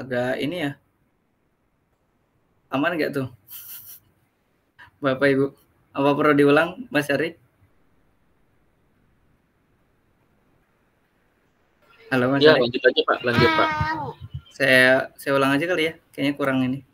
Agak ini ya, aman nggak tuh Bapak Ibu? Apa perlu diulang Mas Ari? Halo Mas Ya, Ari. lanjut aja Pak, lanjut Pak. Saya ulang aja kali ya, kayaknya kurang ini.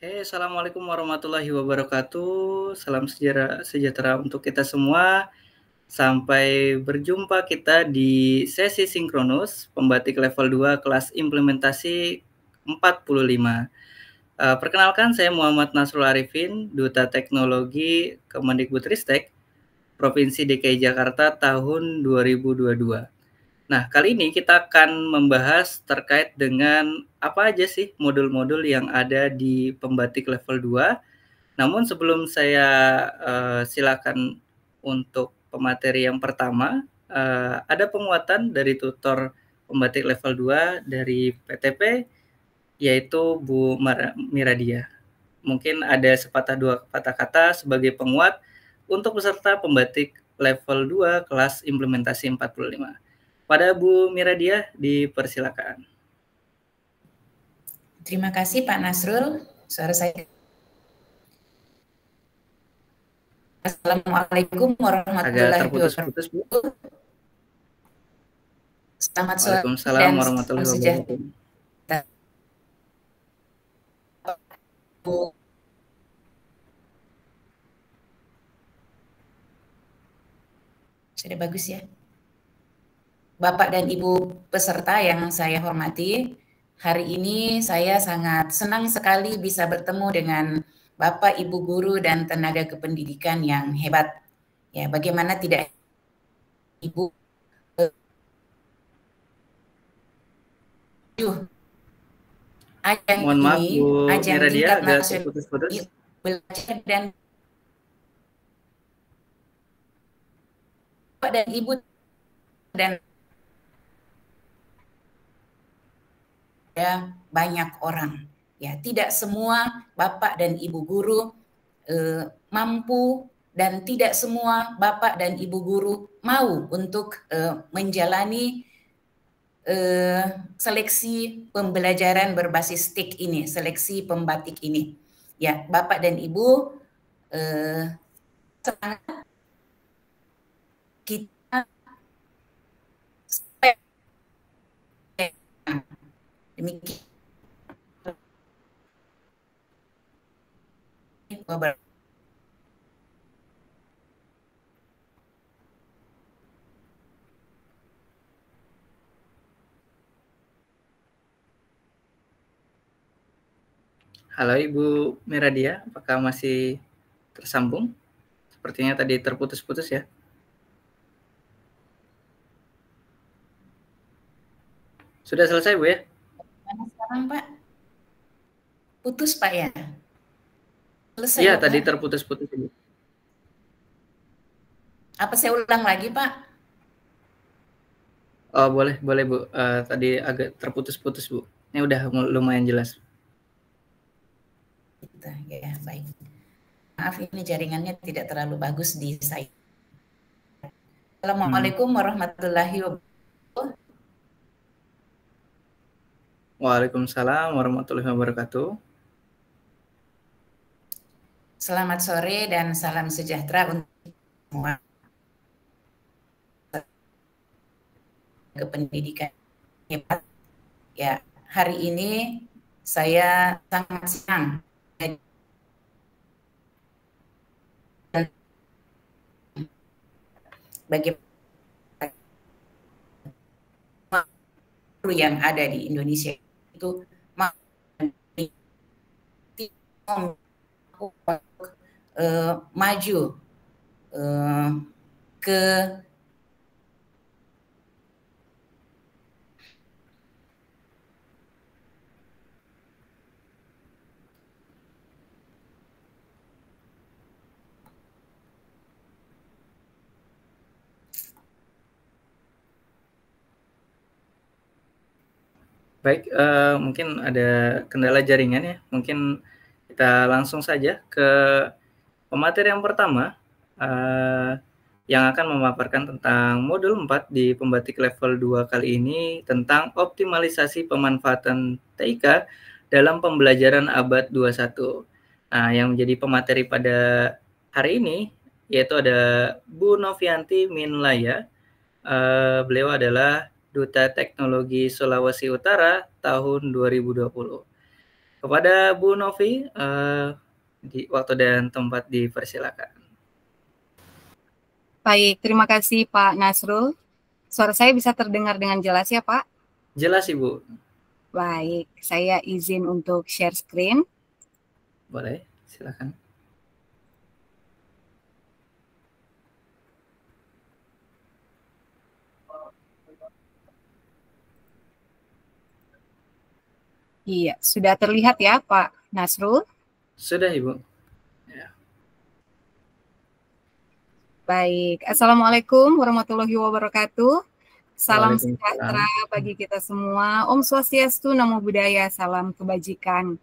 Oke, Assalamualaikum warahmatullahi wabarakatuh. Salam sejahtera untuk kita semua. Sampai berjumpa kita di sesi sinkronus pembatik level 2 kelas implementasi 45. Perkenalkan, saya Muhammad Nasrul Arifin, Duta Teknologi Kemendikbudristek Provinsi DKI Jakarta tahun 2022. Nah, kali ini kita akan membahas terkait dengan apa aja sih modul-modul yang ada di pembatik level 2. Namun sebelum saya silakan untuk pemateri yang pertama, ada penguatan dari tutor pembatik level 2 dari PTP, yaitu Bu Miradia. Mungkin ada sepatah dua patah kata sebagai penguat untuk peserta pembatik level 2 kelas implementasi 45. Pada Bu Miradia, dipersilakan. Terima kasih Pak Nasrul. Suara saya. Assalamualaikum warahmatullahi Terputus-putus, Bu. wabarakatuh. Selamat sore Waalaikumsalam dan warahmatullahi salam wabarakatuh. sejahtera. Sudah bagus ya. Bapak dan Ibu peserta yang saya hormati, hari ini saya sangat senang sekali bisa bertemu dengan Bapak, Ibu guru dan tenaga kependidikan yang hebat. Ya, bagaimana tidak Ibu ajang Mohon maaf, ini, Bu ajang Miradia, tingkat agak nasional terputus-putus. belajar dan Bapak dan Ibu dan banyak orang. Ya, tidak semua Bapak dan Ibu guru mampu dan tidak semua Bapak dan Ibu guru mau untuk menjalani seleksi pembelajaran berbasis TIK ini, seleksi pembatik ini. Ya, Bapak dan Ibu sangat kita demikian. Halo Ibu Miradia, apakah masih tersambung? Sepertinya tadi terputus-putus ya. Sudah selesai Bu ya? Mana sekarang Pak? Putus Pak ya? Selesai Iya, ya, tadi Pak? terputus-putus Ibu. Apa saya ulang lagi Pak? Oh boleh Bu. Tadi agak terputus-putus Bu. Ini udah lumayan jelas. Gitu, ya baik. Maaf ini jaringannya tidak terlalu bagus di saya. Assalamualaikum warahmatullahi wabarakatuh. Waalaikumsalam warahmatullahi wabarakatuh. Selamat sore dan salam sejahtera untuk semua. Kependidikan hebat. Ya, hari ini saya sangat senang bagaimana yang ada di Indonesia itu maju ke Baik, mungkin ada kendala jaringan ya. Mungkin kita langsung saja ke pemateri yang pertama, yang akan memaparkan tentang modul 4 di pembatik level 2 kali ini tentang optimalisasi pemanfaatan TIK dalam pembelajaran abad 21. Nah, yang menjadi pemateri pada hari ini yaitu ada Bu Novianti Minlaya. Beliau adalah Duta Teknologi Sulawesi Utara tahun 2020. Kepada Bu Novi, di waktu dan tempat dipersilakan. Baik, terima kasih Pak Nasrul. Suara saya bisa terdengar dengan jelas ya Pak? Jelas Ibu. Baik, saya izin untuk share screen. Boleh, silakan. Iya, sudah terlihat ya Pak Nasrul? Sudah Ibu. Ya. Baik, Assalamualaikum warahmatullahi wabarakatuh. Salam sejahtera bagi kita semua. Om Swastiastu, Namo Buddhaya, salam kebajikan.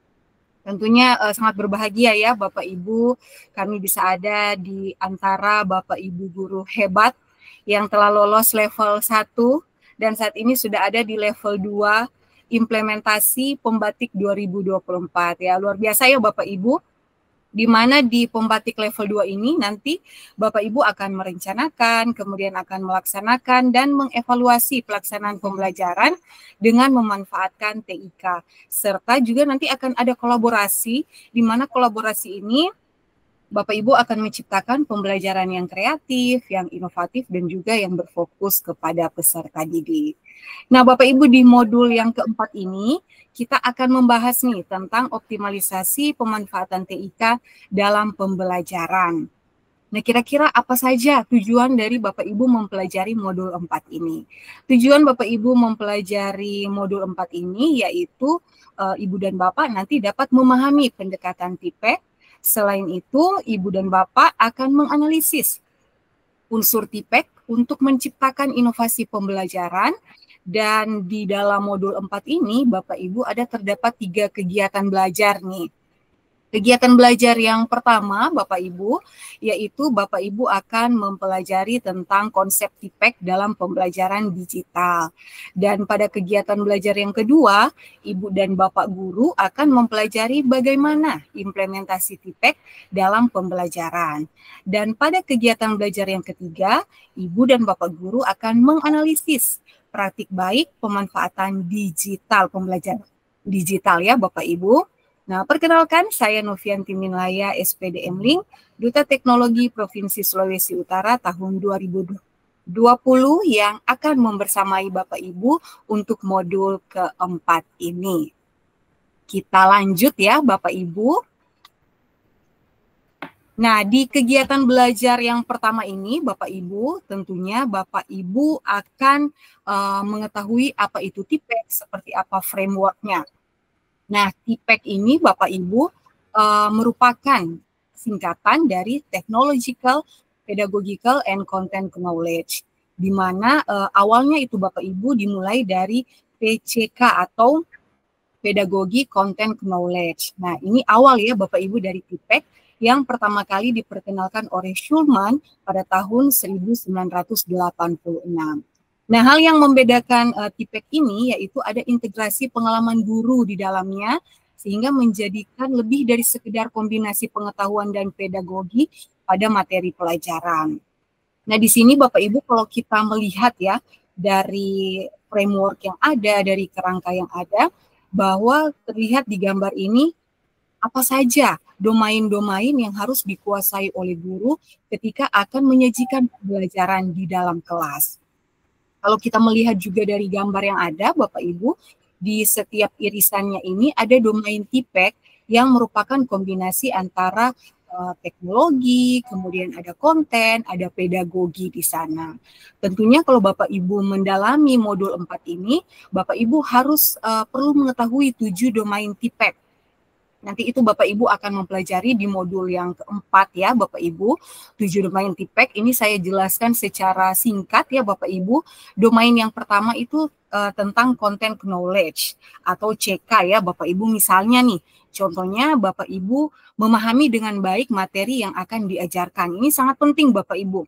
Tentunya sangat berbahagia ya Bapak Ibu, kami bisa ada di antara Bapak Ibu guru hebat yang telah lolos level 1 dan saat ini sudah ada di level 2 implementasi pembatik 2024 ya. Luar biasa ya Bapak Ibu, di mana di pembatik level 2 ini nanti Bapak Ibu akan merencanakan, kemudian akan melaksanakan dan mengevaluasi pelaksanaan pembelajaran dengan memanfaatkan TIK. Serta juga nanti akan ada kolaborasi, di mana kolaborasi ini Bapak Ibu akan menciptakan pembelajaran yang kreatif, yang inovatif, dan juga yang berfokus kepada peserta didik. Nah, Bapak Ibu, di modul yang keempat ini, kita akan membahas nih tentang optimalisasi pemanfaatan TIK dalam pembelajaran. Nah, kira-kira apa saja tujuan dari Bapak Ibu mempelajari modul 4 ini? Tujuan Bapak Ibu mempelajari modul 4 ini yaitu Ibu dan Bapak nanti dapat memahami pendekatan TIPEK. Selain itu, Ibu dan Bapak akan menganalisis unsur TIPEK untuk menciptakan inovasi pembelajaran. Dan di dalam modul 4 ini, Bapak Ibu ada terdapat 3 kegiatan belajar nih. Kegiatan belajar yang pertama, Bapak Ibu, yaitu Bapak Ibu akan mempelajari tentang konsep TIPEK dalam pembelajaran digital. Dan pada kegiatan belajar yang kedua, Ibu dan Bapak guru akan mempelajari bagaimana implementasi TIPEK dalam pembelajaran. Dan pada kegiatan belajar yang ketiga, Ibu dan Bapak guru akan menganalisis praktik baik pemanfaatan digital, pembelajaran digital ya Bapak Ibu. Nah, perkenalkan saya Novianti Minlaya, SPDM Link, Duta Teknologi Provinsi Sulawesi Utara tahun 2020 yang akan membersamai Bapak Ibu untuk modul keempat ini. Kita lanjut ya Bapak Ibu. Nah, di kegiatan belajar yang pertama ini, Bapak Ibu, tentunya Bapak Ibu akan mengetahui apa itu TIPEK, seperti apa framework-nya. Nah, TIPEK ini Bapak Ibu merupakan singkatan dari Technological, Pedagogical, and Content Knowledge, di mana awalnya itu Bapak Ibu dimulai dari PCK atau Pedagogi Content Knowledge. Nah, ini awal ya Bapak Ibu dari TIPEK yang pertama kali diperkenalkan oleh Schulman pada tahun 1986. Nah, hal yang membedakan TIPEK ini yaitu ada integrasi pengalaman guru di dalamnya, sehingga menjadikan lebih dari sekedar kombinasi pengetahuan dan pedagogi pada materi pelajaran. Nah, di sini Bapak Ibu kalau kita melihat ya, dari framework yang ada, dari kerangka yang ada, bahwa terlihat di gambar ini apa saja domain-domain yang harus dikuasai oleh guru ketika akan menyajikan pembelajaran di dalam kelas. Kalau kita melihat juga dari gambar yang ada, Bapak Ibu, di setiap irisannya ini ada domain TPEC yang merupakan kombinasi antara teknologi, kemudian ada konten, ada pedagogi di sana. Tentunya kalau Bapak Ibu mendalami modul 4 ini, Bapak Ibu harus perlu mengetahui 7 domain TPEC. Nanti itu Bapak Ibu akan mempelajari di modul yang keempat ya Bapak Ibu. 7 domain TPEC ini saya jelaskan secara singkat ya Bapak Ibu. Domain yang pertama itu tentang content knowledge atau CK ya Bapak Ibu. Misalnya nih, contohnya Bapak Ibu memahami dengan baik materi yang akan diajarkan. Ini sangat penting Bapak Ibu.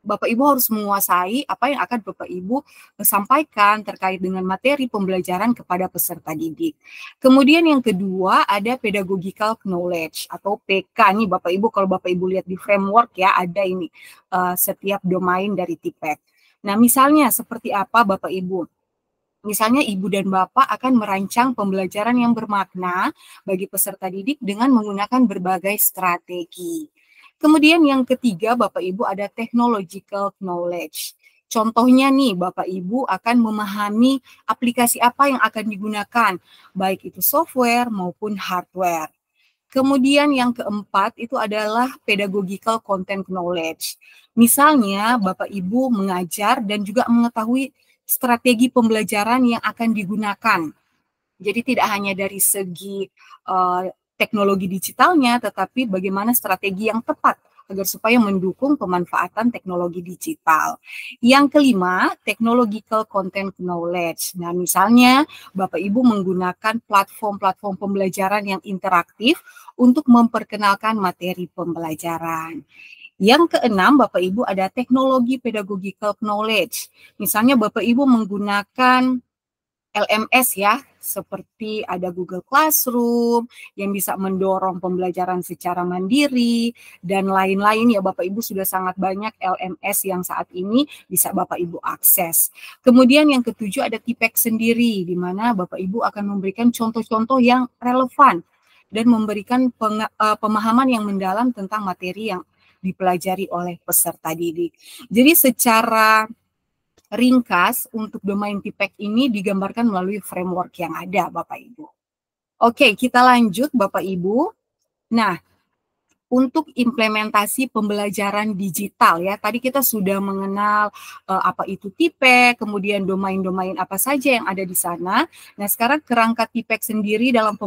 Bapak Ibu harus menguasai apa yang akan Bapak Ibu sampaikan terkait dengan materi pembelajaran kepada peserta didik. Kemudian yang kedua ada pedagogical knowledge atau PK nih Bapak Ibu, kalau Bapak Ibu lihat di framework ya ada ini setiap domain dari TPEC. Nah misalnya seperti apa Bapak Ibu? Misalnya Ibu dan Bapak akan merancang pembelajaran yang bermakna bagi peserta didik dengan menggunakan berbagai strategi. Kemudian yang ketiga Bapak Ibu ada technological knowledge. Contohnya nih Bapak Ibu akan memahami aplikasi apa yang akan digunakan, baik itu software maupun hardware. Kemudian yang keempat itu adalah pedagogical content knowledge. Misalnya Bapak Ibu mengajar dan juga mengetahui strategi pembelajaran yang akan digunakan. Jadi tidak hanya dari segi teknologi digitalnya, tetapi bagaimana strategi yang tepat agar supaya mendukung pemanfaatan teknologi digital. Yang kelima, technological content knowledge. Nah, misalnya Bapak Ibu menggunakan platform-platform pembelajaran yang interaktif untuk memperkenalkan materi pembelajaran. Yang keenam, Bapak Ibu ada teknologi pedagogical knowledge. Misalnya Bapak Ibu menggunakan LMS ya, seperti ada Google Classroom yang bisa mendorong pembelajaran secara mandiri dan lain-lain ya Bapak Ibu sudah sangat banyak LMS yang saat ini bisa Bapak Ibu akses. Kemudian yang ketujuh ada TPEC sendiri di mana Bapak Ibu akan memberikan contoh-contoh yang relevan dan memberikan pemahaman yang mendalam tentang materi yang dipelajari oleh peserta didik. Jadi secara ringkas untuk domain TPEC ini digambarkan melalui framework yang ada Bapak Ibu. Oke, kita lanjut Bapak Ibu. Nah, untuk implementasi pembelajaran digital ya, tadi kita sudah mengenal apa itu TPEC, kemudian domain-domain apa saja yang ada di sana. Nah, sekarang kerangka TPEC sendiri dalam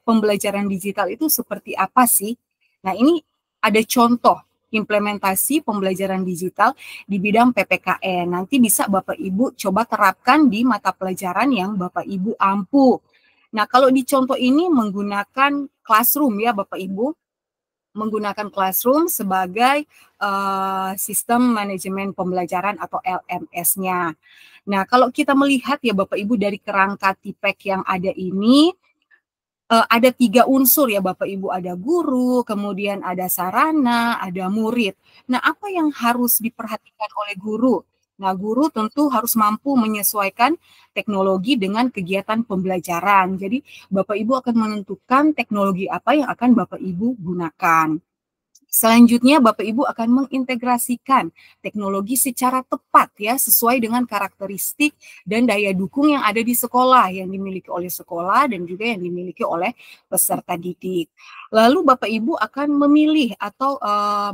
pembelajaran digital itu seperti apa sih? Nah, ini ada contoh implementasi pembelajaran digital di bidang PPKN. Nanti bisa Bapak Ibu coba terapkan di mata pelajaran yang Bapak Ibu ampuh. Nah, kalau di contoh ini menggunakan Classroom ya Bapak Ibu, menggunakan Classroom sebagai sistem manajemen pembelajaran atau LMS-nya. Nah, kalau kita melihat ya Bapak Ibu dari kerangka TPEC yang ada ini, ada 3 unsur ya Bapak Ibu, ada guru, kemudian ada sarana, ada murid. Nah, apa yang harus diperhatikan oleh guru? Nah, guru tentu harus mampu menyesuaikan teknologi dengan kegiatan pembelajaran. Jadi, Bapak Ibu akan menentukan teknologi apa yang akan Bapak Ibu gunakan. Selanjutnya Bapak Ibu akan mengintegrasikan teknologi secara tepat ya sesuai dengan karakteristik dan daya dukung yang ada di sekolah yang dimiliki oleh sekolah dan juga yang dimiliki oleh peserta didik. Lalu Bapak Ibu akan memilih atau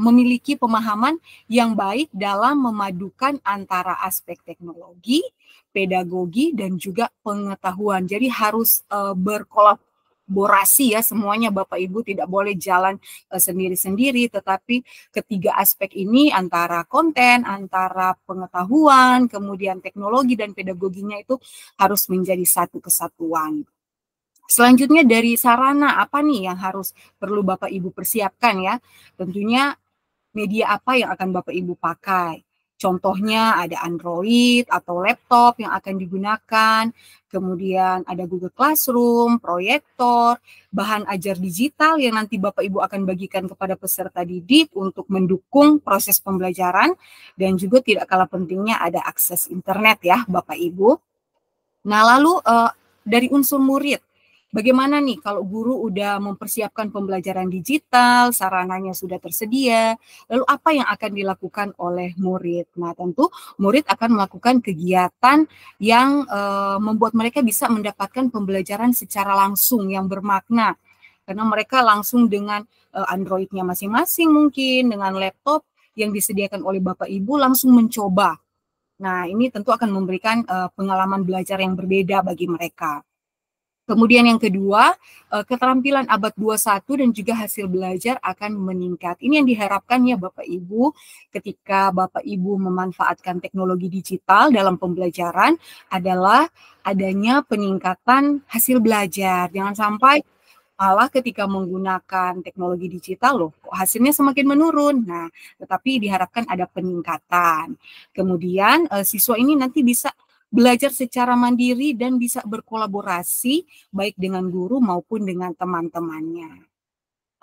memiliki pemahaman yang baik dalam memadukan antara aspek teknologi, pedagogi dan juga pengetahuan. Jadi harus berkolaborasi ya semuanya Bapak Ibu, tidak boleh jalan sendiri-sendiri, tetapi ketiga aspek ini antara konten, antara pengetahuan, kemudian teknologi dan pedagoginya itu harus menjadi satu kesatuan. Selanjutnya dari sarana apa nih yang harus perlu Bapak Ibu persiapkan ya? Tentunya media apa yang akan Bapak Ibu pakai. Contohnya ada Android atau laptop yang akan digunakan, kemudian ada Google Classroom, proyektor, bahan ajar digital yang nanti Bapak Ibu akan bagikan kepada peserta didik untuk mendukung proses pembelajaran, dan juga tidak kalah pentingnya ada akses internet ya Bapak Ibu. Nah lalu dari unsur murid, bagaimana nih kalau guru udah mempersiapkan pembelajaran digital, sarananya sudah tersedia, lalu apa yang akan dilakukan oleh murid? Nah, tentu murid akan melakukan kegiatan yang membuat mereka bisa mendapatkan pembelajaran secara langsung yang bermakna. Karena mereka langsung dengan Android-nya masing-masing mungkin, dengan laptop yang disediakan oleh Bapak Ibu langsung mencoba. Nah, ini tentu akan memberikan pengalaman belajar yang berbeda bagi mereka. Kemudian yang kedua, keterampilan abad 21 dan juga hasil belajar akan meningkat. Ini yang diharapkan ya Bapak Ibu, ketika Bapak Ibu memanfaatkan teknologi digital dalam pembelajaran adalah adanya peningkatan hasil belajar. Jangan sampai malah ketika menggunakan teknologi digital loh, hasilnya semakin menurun. Nah, tetapi diharapkan ada peningkatan. Kemudian siswa ini nanti bisa belajar secara mandiri dan bisa berkolaborasi baik dengan guru maupun dengan teman-temannya.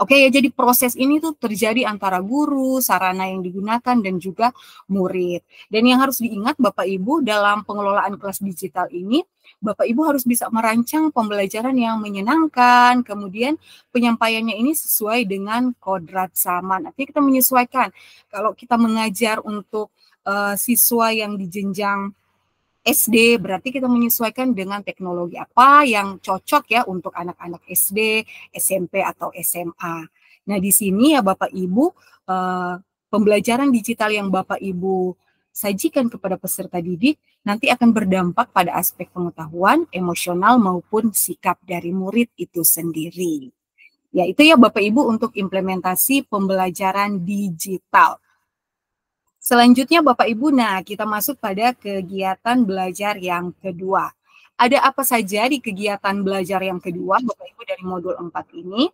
Oke ya, jadi proses ini tuh terjadi antara guru, sarana yang digunakan, dan juga murid. Dan yang harus diingat Bapak Ibu dalam pengelolaan kelas digital ini, Bapak Ibu harus bisa merancang pembelajaran yang menyenangkan, kemudian penyampaiannya ini sesuai dengan kodrat zaman. Artinya kita menyesuaikan. Kalau kita mengajar untuk siswa yang di jenjang SD, berarti kita menyesuaikan dengan teknologi apa yang cocok ya untuk anak-anak SD, SMP, atau SMA. Nah, di sini ya Bapak Ibu, pembelajaran digital yang Bapak Ibu sajikan kepada peserta didik nanti akan berdampak pada aspek pengetahuan, emosional, maupun sikap dari murid itu sendiri. Ya, itu ya Bapak Ibu untuk implementasi pembelajaran digital. Selanjutnya Bapak Ibu, nah kita masuk pada kegiatan belajar yang kedua. Ada apa saja di kegiatan belajar yang kedua Bapak Ibu dari modul 4 ini?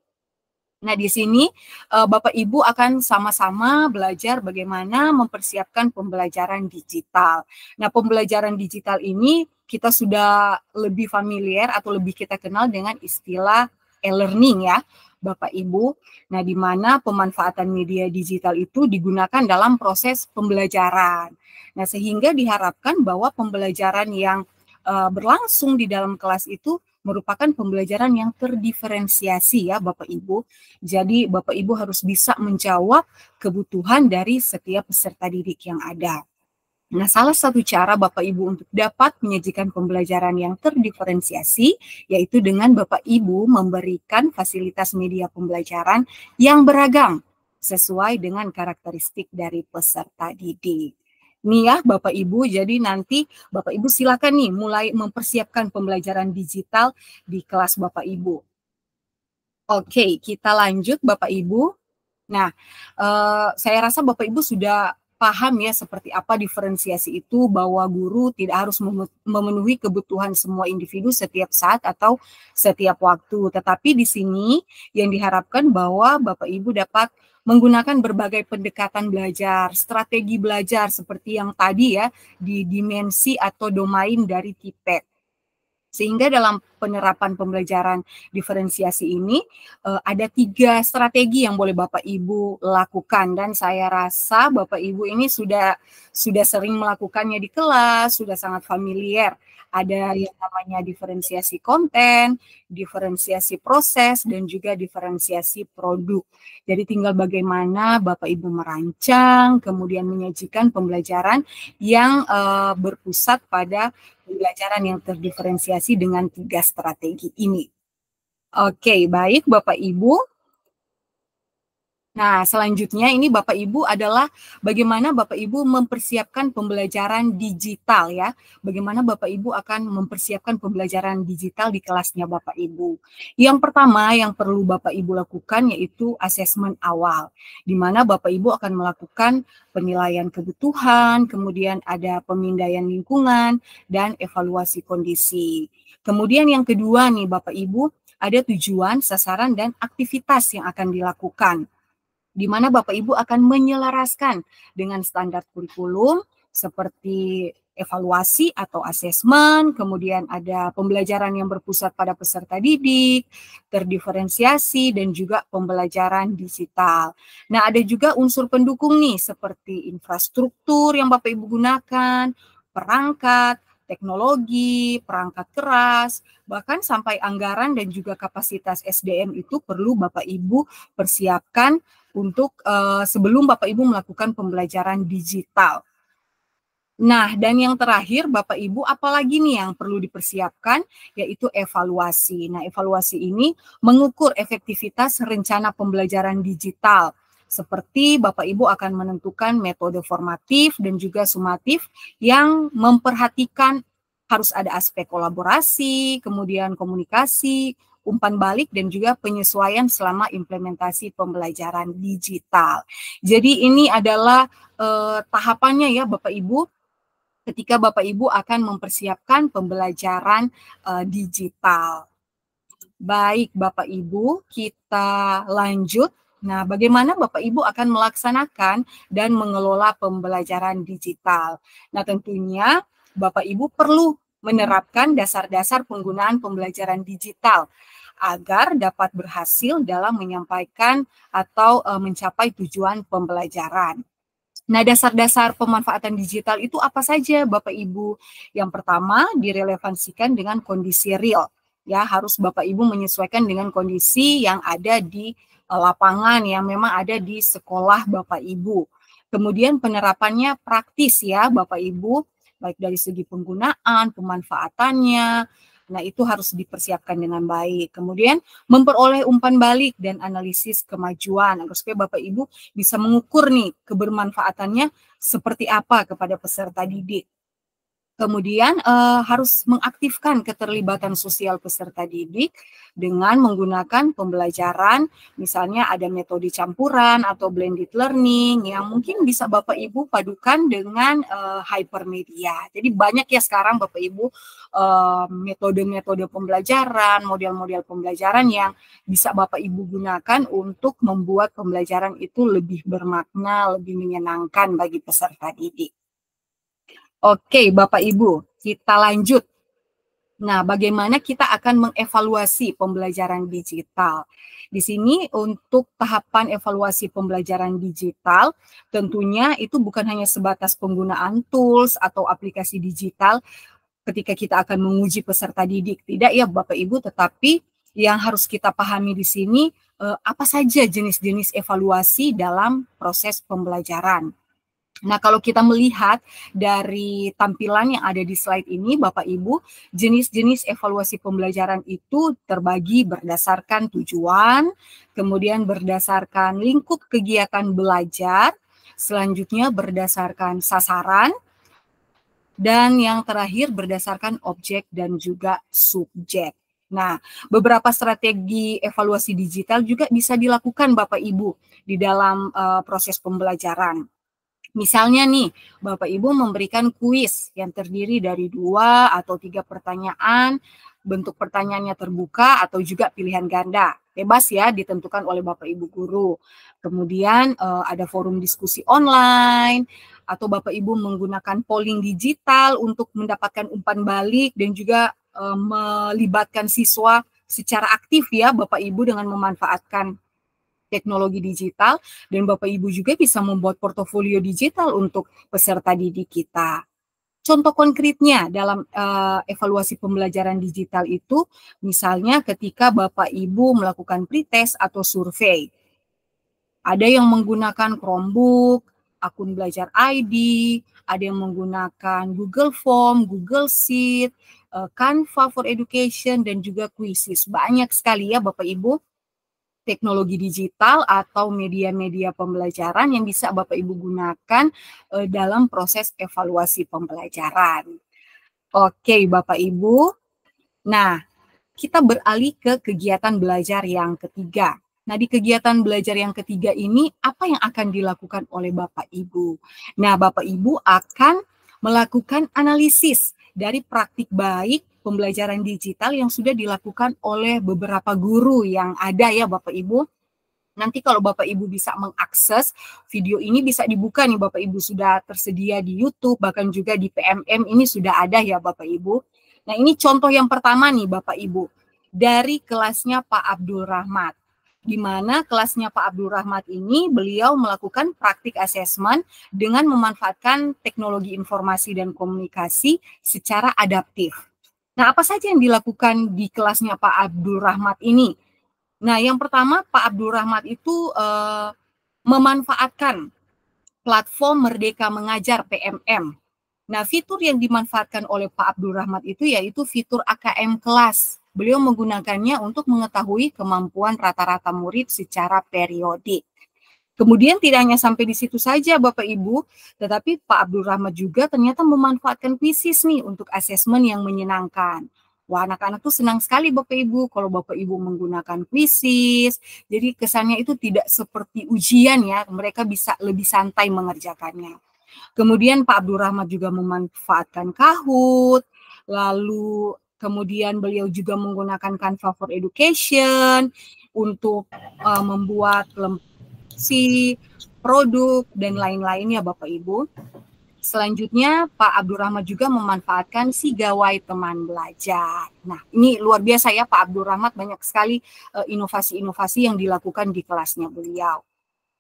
Nah, di sini Bapak Ibu akan sama-sama belajar bagaimana mempersiapkan pembelajaran digital. Nah, pembelajaran digital ini kita sudah lebih familiar atau lebih kita kenal dengan istilah e-learning ya, Bapak Ibu. Nah, di mana pemanfaatan media digital itu digunakan dalam proses pembelajaran. Nah, sehingga diharapkan bahwa pembelajaran yang berlangsung di dalam kelas itu merupakan pembelajaran yang terdiferensiasi ya Bapak Ibu. Jadi Bapak Ibu harus bisa menjawab kebutuhan dari setiap peserta didik yang ada. Nah, salah satu cara Bapak Ibu untuk dapat menyajikan pembelajaran yang terdiferensiasi yaitu dengan Bapak Ibu memberikan fasilitas media pembelajaran yang beragam sesuai dengan karakteristik dari peserta didik. Nih ya Bapak Ibu, jadi nanti Bapak Ibu silakan nih mulai mempersiapkan pembelajaran digital di kelas Bapak Ibu. Oke, kita lanjut Bapak Ibu. Nah, saya rasa Bapak Ibu sudah paham ya seperti apa diferensiasi itu, bahwa guru tidak harus memenuhi kebutuhan semua individu setiap saat atau setiap waktu. Tetapi di sini yang diharapkan bahwa Bapak Ibu dapat menggunakan berbagai pendekatan belajar, strategi belajar seperti yang tadi ya, di dimensi atau domain dari TIPET. Sehingga dalam penerapan pembelajaran diferensiasi ini ada 3 strategi yang boleh Bapak Ibu lakukan, dan saya rasa Bapak Ibu ini sudah sering melakukannya di kelas, sudah sangat familiar. Ada yang namanya diferensiasi konten, diferensiasi proses, dan juga diferensiasi produk. Jadi tinggal bagaimana Bapak Ibu merancang, kemudian menyajikan pembelajaran yang berpusat pada pembelajaran yang terdiferensiasi dengan 3 strategi ini. Oke, baik Bapak Ibu. Nah, selanjutnya ini Bapak Ibu adalah bagaimana Bapak Ibu mempersiapkan pembelajaran digital ya. Bagaimana Bapak Ibu akan mempersiapkan pembelajaran digital di kelasnya Bapak Ibu. Yang pertama yang perlu Bapak Ibu lakukan yaitu asesmen awal, di mana Bapak Ibu akan melakukan penilaian kebutuhan, kemudian ada pemindaian lingkungan, dan evaluasi kondisi. Kemudian yang kedua nih Bapak Ibu, ada tujuan, sasaran, dan aktivitas yang akan dilakukan, di mana Bapak Ibu akan menyelaraskan dengan standar kurikulum seperti evaluasi atau asesmen, kemudian ada pembelajaran yang berpusat pada peserta didik, terdiferensiasi, dan juga pembelajaran digital. Nah, ada juga unsur pendukung nih seperti infrastruktur yang Bapak Ibu gunakan, perangkat, teknologi, perangkat keras, bahkan sampai anggaran dan juga kapasitas SDM itu perlu Bapak Ibu persiapkan untuk sebelum Bapak Ibu melakukan pembelajaran digital. Nah, dan yang terakhir Bapak Ibu apalagi nih yang perlu dipersiapkan, yaitu evaluasi. Nah, evaluasi ini mengukur efektivitas rencana pembelajaran digital. Seperti Bapak Ibu akan menentukan metode formatif dan juga sumatif yang memperhatikan harus ada aspek kolaborasi, kemudian komunikasi, umpan balik, dan juga penyesuaian selama implementasi pembelajaran digital. Jadi ini adalah tahapannya ya Bapak Ibu, ketika Bapak Ibu akan mempersiapkan pembelajaran digital. Baik Bapak Ibu, kita lanjut. Nah, bagaimana Bapak Ibu akan melaksanakan dan mengelola pembelajaran digital? Nah, tentunya Bapak Ibu perlu menerapkan dasar-dasar penggunaan pembelajaran digital agar dapat berhasil dalam menyampaikan atau mencapai tujuan pembelajaran. Nah, dasar-dasar pemanfaatan digital itu apa saja Bapak Ibu? Yang pertama, direlevansikan dengan kondisi real. Ya, harus Bapak Ibu menyesuaikan dengan kondisi yang ada di lapangan, yang memang ada di sekolah Bapak Ibu. Kemudian penerapannya praktis ya Bapak Ibu, baik dari segi penggunaan, pemanfaatannya. Nah, itu harus dipersiapkan dengan baik. Kemudian memperoleh umpan balik dan analisis kemajuan agar supaya Bapak Ibu bisa mengukur nih kebermanfaatannya seperti apa kepada peserta didik. Kemudian harus mengaktifkan keterlibatan sosial peserta didik dengan menggunakan pembelajaran, misalnya ada metode campuran atau blended learning yang mungkin bisa Bapak Ibu padukan dengan hypermedia. Jadi banyak ya sekarang Bapak Ibu metode-metode pembelajaran, model-model pembelajaran yang bisa Bapak Ibu gunakan untuk membuat pembelajaran itu lebih bermakna, lebih menyenangkan bagi peserta didik. Oke, Bapak Ibu, kita lanjut. Nah, bagaimana kita akan mengevaluasi pembelajaran digital? Di sini untuk tahapan evaluasi pembelajaran digital, tentunya itu bukan hanya sebatas penggunaan tools atau aplikasi digital ketika kita akan menguji peserta didik. Tidak ya Bapak Ibu, tetapi yang harus kita pahami di sini apa saja jenis-jenis evaluasi dalam proses pembelajaran. Nah, kalau kita melihat dari tampilan yang ada di slide ini, Bapak Ibu, jenis-jenis evaluasi pembelajaran itu terbagi berdasarkan tujuan, kemudian berdasarkan lingkup kegiatan belajar, selanjutnya berdasarkan sasaran, dan yang terakhir berdasarkan objek dan juga subjek. Nah, beberapa strategi evaluasi digital juga bisa dilakukan Bapak Ibu di dalam proses pembelajaran. Misalnya nih, Bapak Ibu memberikan kuis yang terdiri dari 2 atau 3 pertanyaan, bentuk pertanyaannya terbuka atau juga pilihan ganda. Bebas ya, ditentukan oleh Bapak Ibu guru. Kemudian ada forum diskusi online, atau Bapak Ibu menggunakan polling digital untuk mendapatkan umpan balik dan juga melibatkan siswa secara aktif ya Bapak Ibu dengan memanfaatkan teknologi digital, dan Bapak Ibu juga bisa membuat portofolio digital untuk peserta didik kita. Contoh konkretnya dalam evaluasi pembelajaran digital itu, misalnya ketika Bapak Ibu melakukan pretest atau survei. Ada yang menggunakan Chromebook, akun belajar ID, ada yang menggunakan Google Form, Google Sheet, Canva for Education, dan juga Quizzes. Banyak sekali ya Bapak Ibu teknologi digital atau media-media pembelajaran yang bisa Bapak Ibu gunakan dalam proses evaluasi pembelajaran. Oke, Bapak Ibu. Nah, kita beralih ke kegiatan belajar yang ketiga. Nah, di kegiatan belajar yang ketiga ini, apa yang akan dilakukan oleh Bapak Ibu? Nah, Bapak Ibu akan melakukan analisis dari praktik baik pembelajaran digital yang sudah dilakukan oleh beberapa guru yang ada ya Bapak Ibu. Nanti kalau Bapak Ibu bisa mengakses video ini bisa dibuka nih Bapak Ibu, sudah tersedia di YouTube, bahkan juga di PMM ini sudah ada ya Bapak Ibu. Nah, ini contoh yang pertama nih Bapak Ibu, dari kelasnya Pak Abdul Rahmat. di mana kelasnya Pak Abdul Rahmat ini beliau melakukan praktik asesmen dengan memanfaatkan teknologi informasi dan komunikasi secara adaptif. Nah, apa saja yang dilakukan di kelasnya Pak Abdul Rahmat ini? Nah, yang pertama Pak Abdul Rahmat itu memanfaatkan platform Merdeka Mengajar PMM. Nah, fitur yang dimanfaatkan oleh Pak Abdul Rahmat itu yaitu fitur AKM kelas. Beliau menggunakannya untuk mengetahui kemampuan rata-rata murid secara periodik. Kemudian tidak hanya sampai di situ saja Bapak Ibu, tetapi Pak Abdul Rahmat juga ternyata memanfaatkan kuisis nih untuk asesmen yang menyenangkan. Wah, anak-anak tuh senang sekali Bapak Ibu kalau Bapak Ibu menggunakan kuisis. Jadi kesannya itu tidak seperti ujian ya, mereka bisa lebih santai mengerjakannya. Kemudian Pak Abdul Rahmat juga memanfaatkan Kahoot, lalu kemudian beliau juga menggunakan Canva for Education untuk membuat produk dan lain-lainnya Bapak Ibu. Selanjutnya Pak Abdul Rahmat juga memanfaatkan si gawai teman belajar. Nah, ini luar biasa ya Pak Abdul Rahmat, banyak sekali inovasi-inovasi yang dilakukan di kelasnya beliau.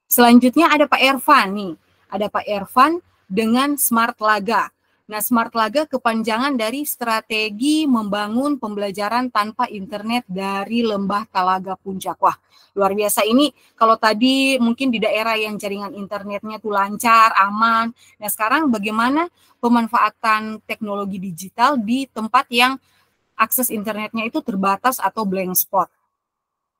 Selanjutnya ada Pak Ervan nih. Ada Pak Ervan dengan Smart Laga. Nah, Smart Laga kepanjangan dari strategi membangun pembelajaran tanpa internet dari Lembah Talaga Puncak. Wah, luar biasa ini. Kalau tadi mungkin di daerah yang jaringan internetnya tuh lancar, aman. Nah, sekarang bagaimana pemanfaatan teknologi digital di tempat yang akses internetnya itu terbatas atau blank spot.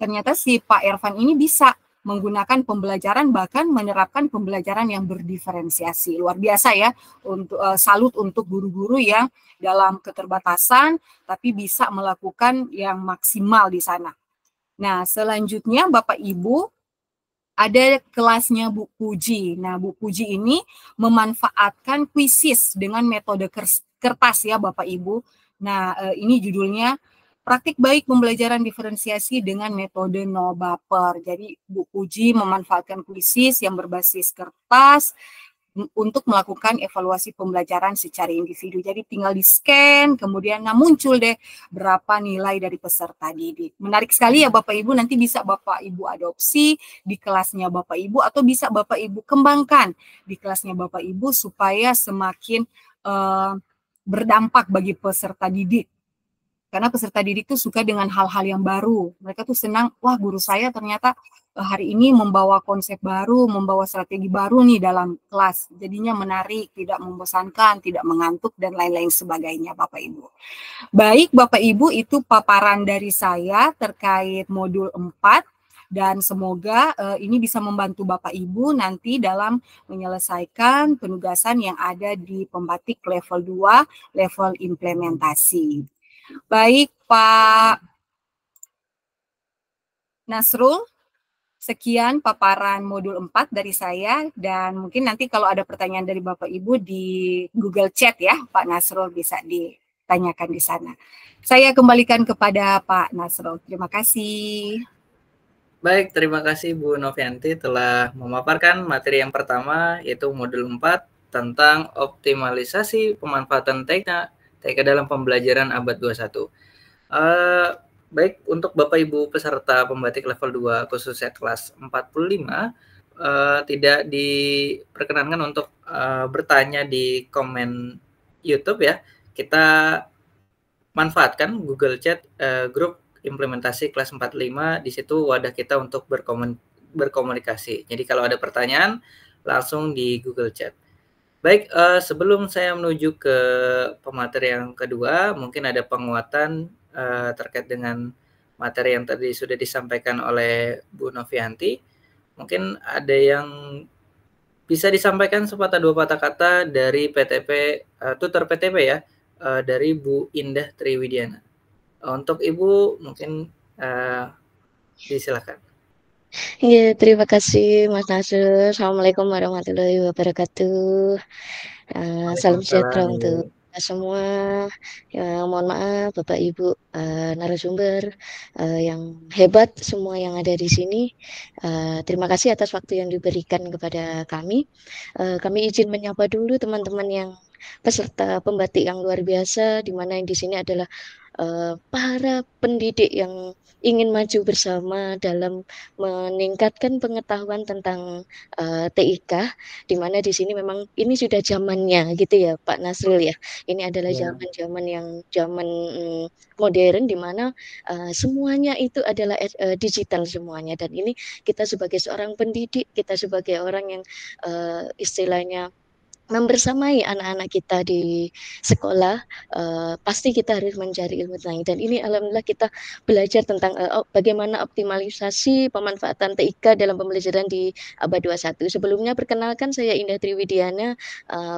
Ternyata si Pak Ervan ini bisa menggunakan pembelajaran, bahkan menerapkan pembelajaran yang berdiferensiasi. Luar biasa ya, untuk salut untuk guru-guru yang dalam keterbatasan tapi bisa melakukan yang maksimal di sana. Nah, selanjutnya Bapak Ibu ada kelasnya Bu Puji. Nah, Bu Puji ini memanfaatkan kuisis dengan metode kertas ya Bapak Ibu. Nah, ini judulnya Praktik Baik Pembelajaran Diferensiasi dengan Metode No Baper. Jadi Bu Puji memanfaatkan kuisis yang berbasis kertas untuk melakukan evaluasi pembelajaran secara individu. Jadi tinggal di-scan, kemudian muncul deh berapa nilai dari peserta didik. Menarik sekali ya Bapak Ibu, nanti bisa Bapak Ibu adopsi di kelasnya Bapak Ibu atau bisa Bapak Ibu kembangkan di kelasnya Bapak Ibu supaya semakin berdampak bagi peserta didik. Karena peserta didik tuh suka dengan hal-hal yang baru. Mereka tuh senang, wah guru saya ternyata hari ini membawa konsep baru, membawa strategi baru nih dalam kelas. Jadinya menarik, tidak membosankan, tidak mengantuk, dan lain-lain sebagainya Bapak Ibu. Baik Bapak Ibu, itu paparan dari saya terkait modul 4. Dan semoga ini bisa membantu Bapak Ibu nanti dalam menyelesaikan penugasan yang ada di pembatik level 2, level implementasi. Baik Pak Nasrul, sekian paparan modul 4 dari saya, dan mungkin nanti kalau ada pertanyaan dari Bapak Ibu di Google Chat ya, Pak Nasrul bisa ditanyakan di sana. Saya kembalikan kepada Pak Nasrul. Terima kasih. Baik, terima kasih Bu Novianti telah memaparkan materi yang pertama, yaitu modul 4 tentang optimalisasi pemanfaatan TK dalam pembelajaran abad 21. Baik, untuk Bapak Ibu peserta pembatik level 2 khususnya kelas 45, tidak diperkenankan untuk bertanya di komen YouTube ya. Kita manfaatkan Google Chat grup implementasi kelas 45, di situ wadah kita untuk berkomunikasi. Jadi kalau ada pertanyaan langsung di Google Chat. Baik, sebelum saya menuju ke pemateri yang kedua, mungkin ada penguatan terkait dengan materi yang tadi sudah disampaikan oleh Bu Novianti. Mungkin ada yang bisa disampaikan sepatah dua patah kata dari PTP, tutor PTP ya, dari Bu Indah Triwidiana. Untuk Ibu mungkin disilakan. Ya, terima kasih Mas Nasrul. Assalamualaikum warahmatullahi wabarakatuh. Salam sejahtera untuk kita semua. Ya, mohon maaf Bapak Ibu narasumber yang hebat semua yang ada di sini. Terima kasih atas waktu yang diberikan kepada kami. Kami izin menyapa dulu teman-teman yang peserta pembatik yang luar biasa, di mana di sini adalah para pendidik yang ingin maju bersama dalam meningkatkan pengetahuan tentang TIK, di mana di sini memang ini sudah zamannya gitu ya Pak Nasrul ya. Ini adalah zaman-zaman yang zaman modern di mana semuanya itu adalah digital semuanya, dan ini kita sebagai seorang pendidik, kita sebagai orang yang istilahnya membersamai anak-anak kita di sekolah, pasti kita harus mencari ilmu tentang ini. Dan ini alhamdulillah kita belajar tentang bagaimana optimalisasi pemanfaatan TIK dalam pembelajaran di abad 21. Sebelumnya perkenalkan, saya Indah Triwidiana,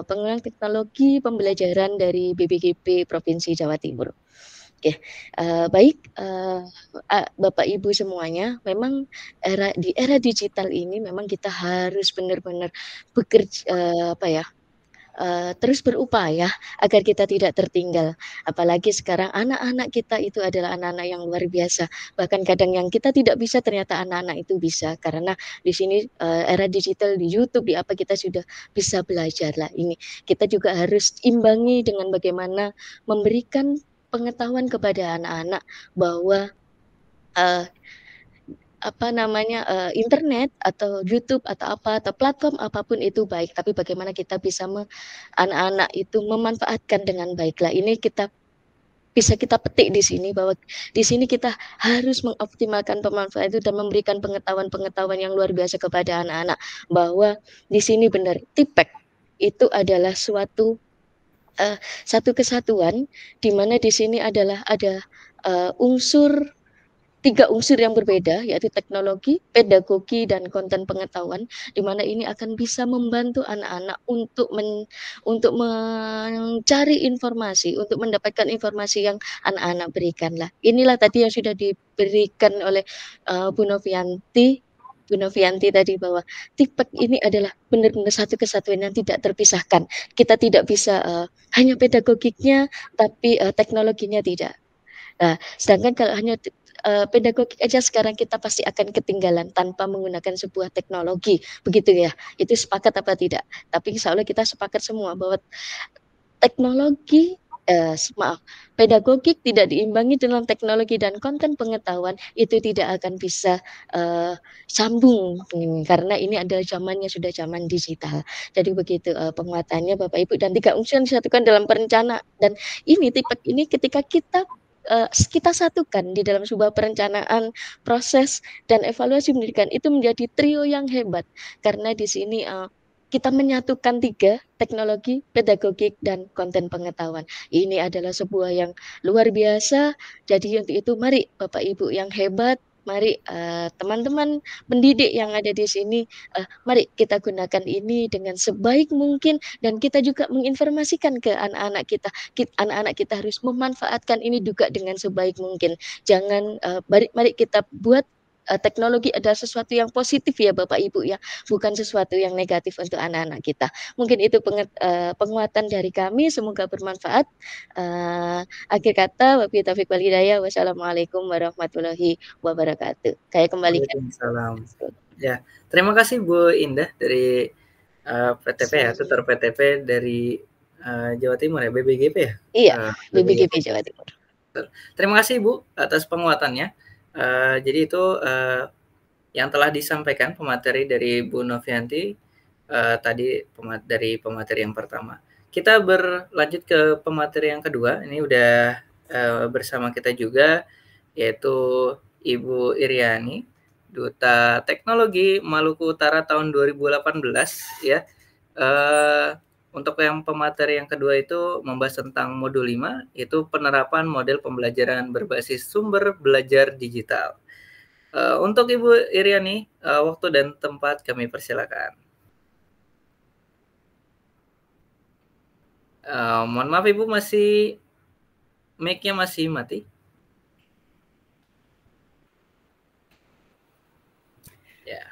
pengulang teknologi pembelajaran dari BBGP Provinsi Jawa Timur. Oke, baik, Bapak Ibu semuanya, memang di era digital ini memang kita harus benar-benar bekerja, terus berupaya agar kita tidak tertinggal. Apalagi sekarang anak-anak kita itu adalah anak-anak yang luar biasa. Bahkan kadang yang kita tidak bisa ternyata anak-anak itu bisa, karena di sini era digital, di YouTube, di apa, kita sudah bisa belajar lah. Ini kita juga harus imbangi dengan bagaimana memberikan pengetahuan kepada anak-anak bahwa internet atau YouTube atau apa, atau platform apapun itu baik, tapi bagaimana kita bisa anak-anak itu memanfaatkan dengan baiklah. Ini bisa kita petik di sini, bahwa di sini kita harus mengoptimalkan pemanfaatan itu dan memberikan pengetahuan-pengetahuan yang luar biasa kepada anak-anak, bahwa di sini benar TIPEK itu adalah satu kesatuan, di mana di sini adalah ada tiga unsur yang berbeda, yaitu teknologi, pedagogi, dan konten pengetahuan, di mana ini akan bisa membantu anak-anak untuk mencari informasi, untuk mendapatkan informasi yang anak-anak berikan lah. Inilah tadi yang sudah diberikan oleh Bu Novianti tadi, bahwa TIPEK ini adalah benar-benar satu kesatuan yang tidak terpisahkan. Kita tidak bisa hanya pedagogiknya, tapi teknologinya tidak. Nah, sedangkan kalau hanya pedagogik aja sekarang kita pasti akan ketinggalan tanpa menggunakan sebuah teknologi, begitu ya. Itu sepakat apa tidak? Tapi insya Allah kita sepakat semua bahwa teknologi pedagogik tidak diimbangi dengan teknologi dan konten pengetahuan, itu tidak akan bisa sambung, karena ini adalah zamannya sudah zaman digital. Jadi begitu penguatannya Bapak Ibu, dan tiga unsur disatukan dalam perencanaan. Dan ini TIPEK ini ketika kita satukan di dalam sebuah perencanaan, proses, dan evaluasi pendidikan, itu menjadi trio yang hebat, karena di sini kita menyatukan tiga: teknologi, pedagogik, dan konten pengetahuan. Ini adalah sebuah yang luar biasa. Jadi untuk itu mari Bapak Ibu yang hebat, mari teman-teman pendidik yang ada di sini, mari kita gunakan ini dengan sebaik mungkin, dan kita juga menginformasikan ke anak-anak kita. Anak-anak kita harus memanfaatkan ini juga dengan sebaik mungkin. Jangan mari kita buat teknologi adalah sesuatu yang positif ya Bapak Ibu ya, bukan sesuatu yang negatif untuk anak-anak kita. Mungkin itu penguatan dari kami, semoga bermanfaat. Akhir kata, wabillahi taufiq wal hidayah. Wassalamualaikum warahmatullahi wabarakatuh. Saya kembalikan. Waalaikumsalam. Ya, terima kasih Bu Indah dari PTP ya, tutor PTP dari Jawa Timur ya, BBGP ya? Iya, BBGP Jawa Timur. Terima kasih Bu atas penguatannya. Jadi itu yang telah disampaikan pemateri dari Bu Novianti tadi dari pemateri yang pertama. Kita berlanjut ke pemateri yang kedua. Ini udah bersama kita juga, yaitu Ibu Iriani, Duta Teknologi Maluku Utara tahun 2018 ya. Untuk yang pemateri yang kedua itu membahas tentang modul 5, yaitu penerapan model pembelajaran berbasis sumber belajar digital. Untuk Ibu Iriani, waktu dan tempat kami persilakan. Mohon maaf Ibu, mic-nya masih mati. Ya.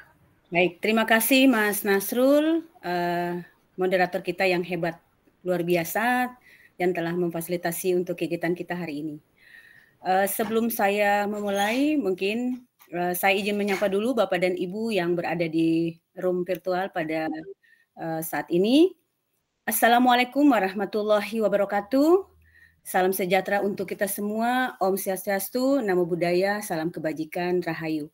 Baik, terima kasih Mas Nasrul, moderator kita yang hebat, luar biasa, yang telah memfasilitasi untuk kegiatan kita hari ini. Sebelum saya memulai, mungkin saya izin menyapa dulu Bapak dan Ibu yang berada di room virtual pada saat ini. Assalamualaikum warahmatullahi wabarakatuh. Salam sejahtera untuk kita semua. Om Swastiastu, Namo Buddhaya, salam kebajikan, Rahayu.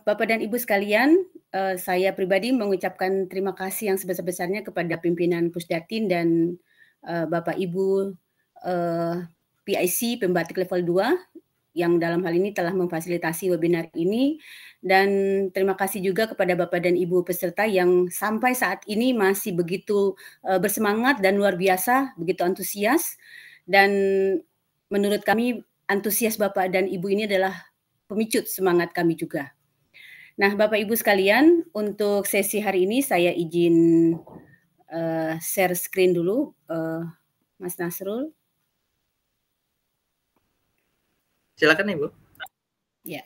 Bapak dan Ibu sekalian, saya pribadi mengucapkan terima kasih yang sebesar-besarnya kepada pimpinan Pusdatin dan Bapak Ibu PIC Pembatik Level 2 yang dalam hal ini telah memfasilitasi webinar ini, dan terima kasih juga kepada Bapak dan Ibu peserta yang sampai saat ini masih begitu bersemangat dan luar biasa, begitu antusias, dan menurut kami antusias Bapak dan Ibu ini adalah pemicu semangat kami juga. Nah, Bapak Ibu sekalian, untuk sesi hari ini saya izin share screen dulu, Mas Nasrul. Silakan Ibu. Ya.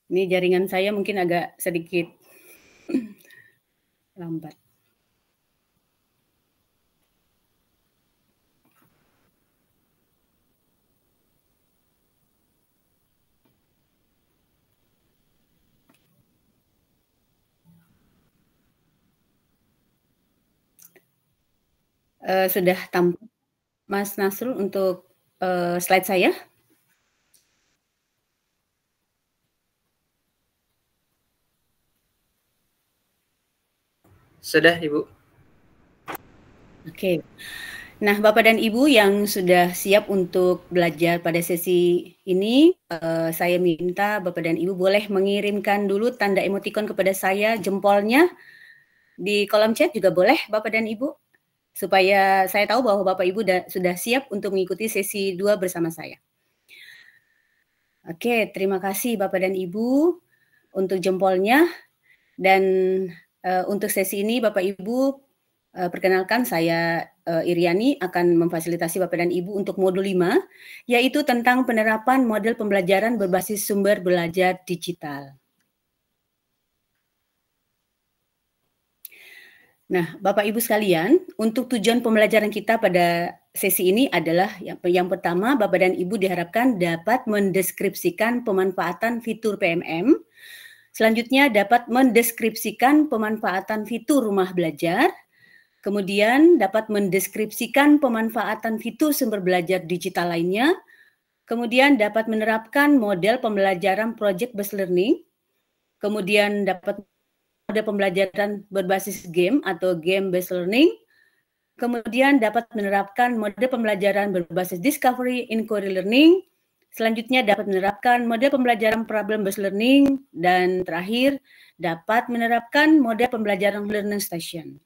Ini jaringan saya mungkin agak sedikit lambat. Sudah tampak Mas Nasrul untuk slide saya? Sudah, Ibu. Oke. Nah, Bapak dan Ibu yang sudah siap untuk belajar pada sesi ini, saya minta Bapak dan Ibu boleh mengirimkan dulu tanda emoticon kepada saya, jempolnya. Di kolom chat juga boleh Bapak dan Ibu, supaya saya tahu bahwa Bapak Ibu sudah siap untuk mengikuti sesi 2 bersama saya. Oke, terima kasih Bapak dan Ibu untuk jempolnya. Dan untuk sesi ini Bapak Ibu, perkenalkan saya Iriani akan memfasilitasi Bapak dan Ibu untuk modul 5, yaitu tentang penerapan model pembelajaran berbasis sumber belajar digital. Nah, Bapak Ibu sekalian, untuk tujuan pembelajaran kita pada sesi ini adalah yang pertama, Bapak dan Ibu diharapkan dapat mendeskripsikan pemanfaatan fitur PMM. Selanjutnya dapat mendeskripsikan pemanfaatan fitur rumah belajar. Kemudian dapat mendeskripsikan pemanfaatan fitur sumber belajar digital lainnya. Kemudian dapat menerapkan model pembelajaran project-based learning. Kemudian dapat model pembelajaran berbasis game atau game-based learning. Kemudian dapat menerapkan model pembelajaran berbasis discovery inquiry learning. Selanjutnya dapat menerapkan model pembelajaran problem-based learning. Dan terakhir, dapat menerapkan model pembelajaran learning station.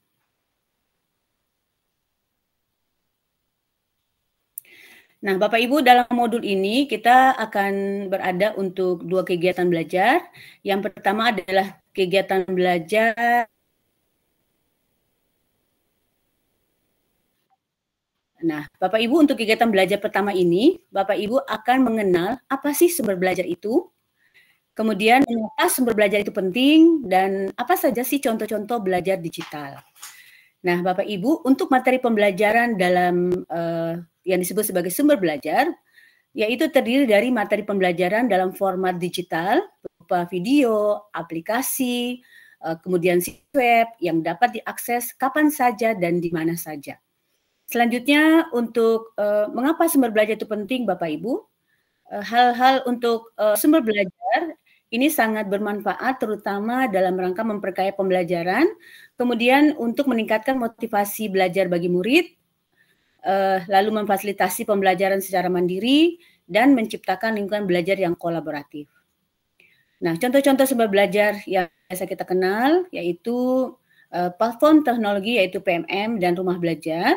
Nah, Bapak Ibu, dalam modul ini kita akan berada untuk 2 kegiatan belajar. Yang pertama adalah kegiatan belajar. Nah, Bapak Ibu, untuk kegiatan belajar pertama ini, Bapak Ibu akan mengenal apa sih sumber belajar itu, kemudian mengapa sumber belajar itu penting, dan apa saja sih contoh-contoh belajar digital. Nah, Bapak Ibu, untuk materi pembelajaran dalam yang disebut sebagai sumber belajar, yaitu terdiri dari materi pembelajaran dalam format digital, berupa video, aplikasi, kemudian situs web yang dapat diakses kapan saja dan di mana saja. Selanjutnya, untuk mengapa sumber belajar itu penting, Bapak Ibu, hal-hal untuk sumber belajar ini sangat bermanfaat, terutama dalam rangka memperkaya pembelajaran, kemudian untuk meningkatkan motivasi belajar bagi murid, lalu memfasilitasi pembelajaran secara mandiri, dan menciptakan lingkungan belajar yang kolaboratif. Nah, contoh-contoh sumber belajar yang biasa kita kenal, yaitu platform teknologi, yaitu PMM dan rumah belajar,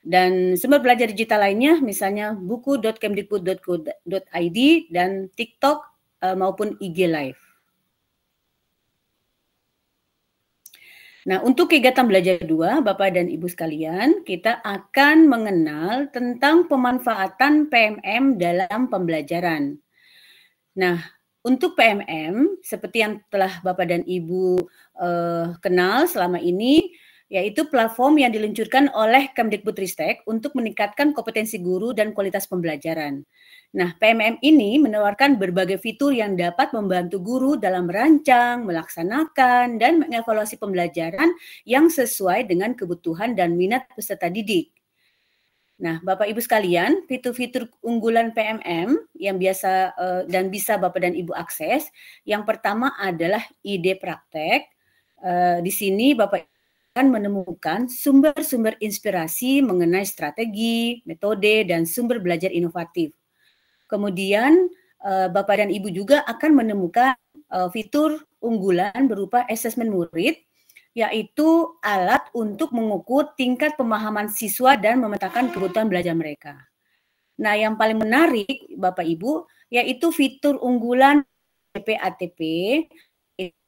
dan sumber belajar digital lainnya, misalnya buku.kemdikbud.go.id dan TikTok maupun IG Live. Nah, untuk kegiatan belajar 2, Bapak dan Ibu sekalian, kita akan mengenal tentang pemanfaatan PMM dalam pembelajaran. Nah, untuk PMM, seperti yang telah Bapak dan Ibu kenal selama ini, yaitu platform yang diluncurkan oleh Kemdikbudristek untuk meningkatkan kompetensi guru dan kualitas pembelajaran. Nah, PMM ini menawarkan berbagai fitur yang dapat membantu guru dalam merancang, melaksanakan, dan mengevaluasi pembelajaran yang sesuai dengan kebutuhan dan minat peserta didik. Nah, Bapak Ibu sekalian, fitur-fitur unggulan PMM yang biasa dan bisa Bapak dan Ibu akses, yang pertama adalah ide praktek. Di sini Bapak akan menemukan sumber-sumber inspirasi mengenai strategi, metode, dan sumber belajar inovatif. Kemudian Bapak dan Ibu juga akan menemukan fitur unggulan berupa asesmen murid, yaitu alat untuk mengukur tingkat pemahaman siswa dan memetakan kebutuhan belajar mereka. Nah, yang paling menarik Bapak Ibu, yaitu fitur unggulan ATP,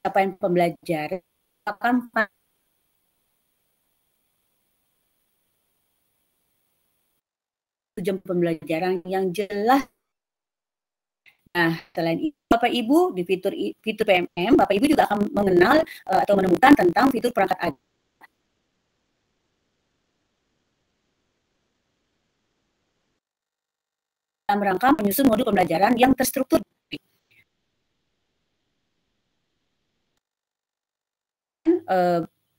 capaian pembelajaran, akan jam pembelajaran yang jelas. Nah, selain itu Bapak Ibu di fitur PMM, Bapak Ibu juga akan mengenal atau menemukan tentang fitur perangkat ajar dalam rangka menyusun modul pembelajaran yang terstruktur.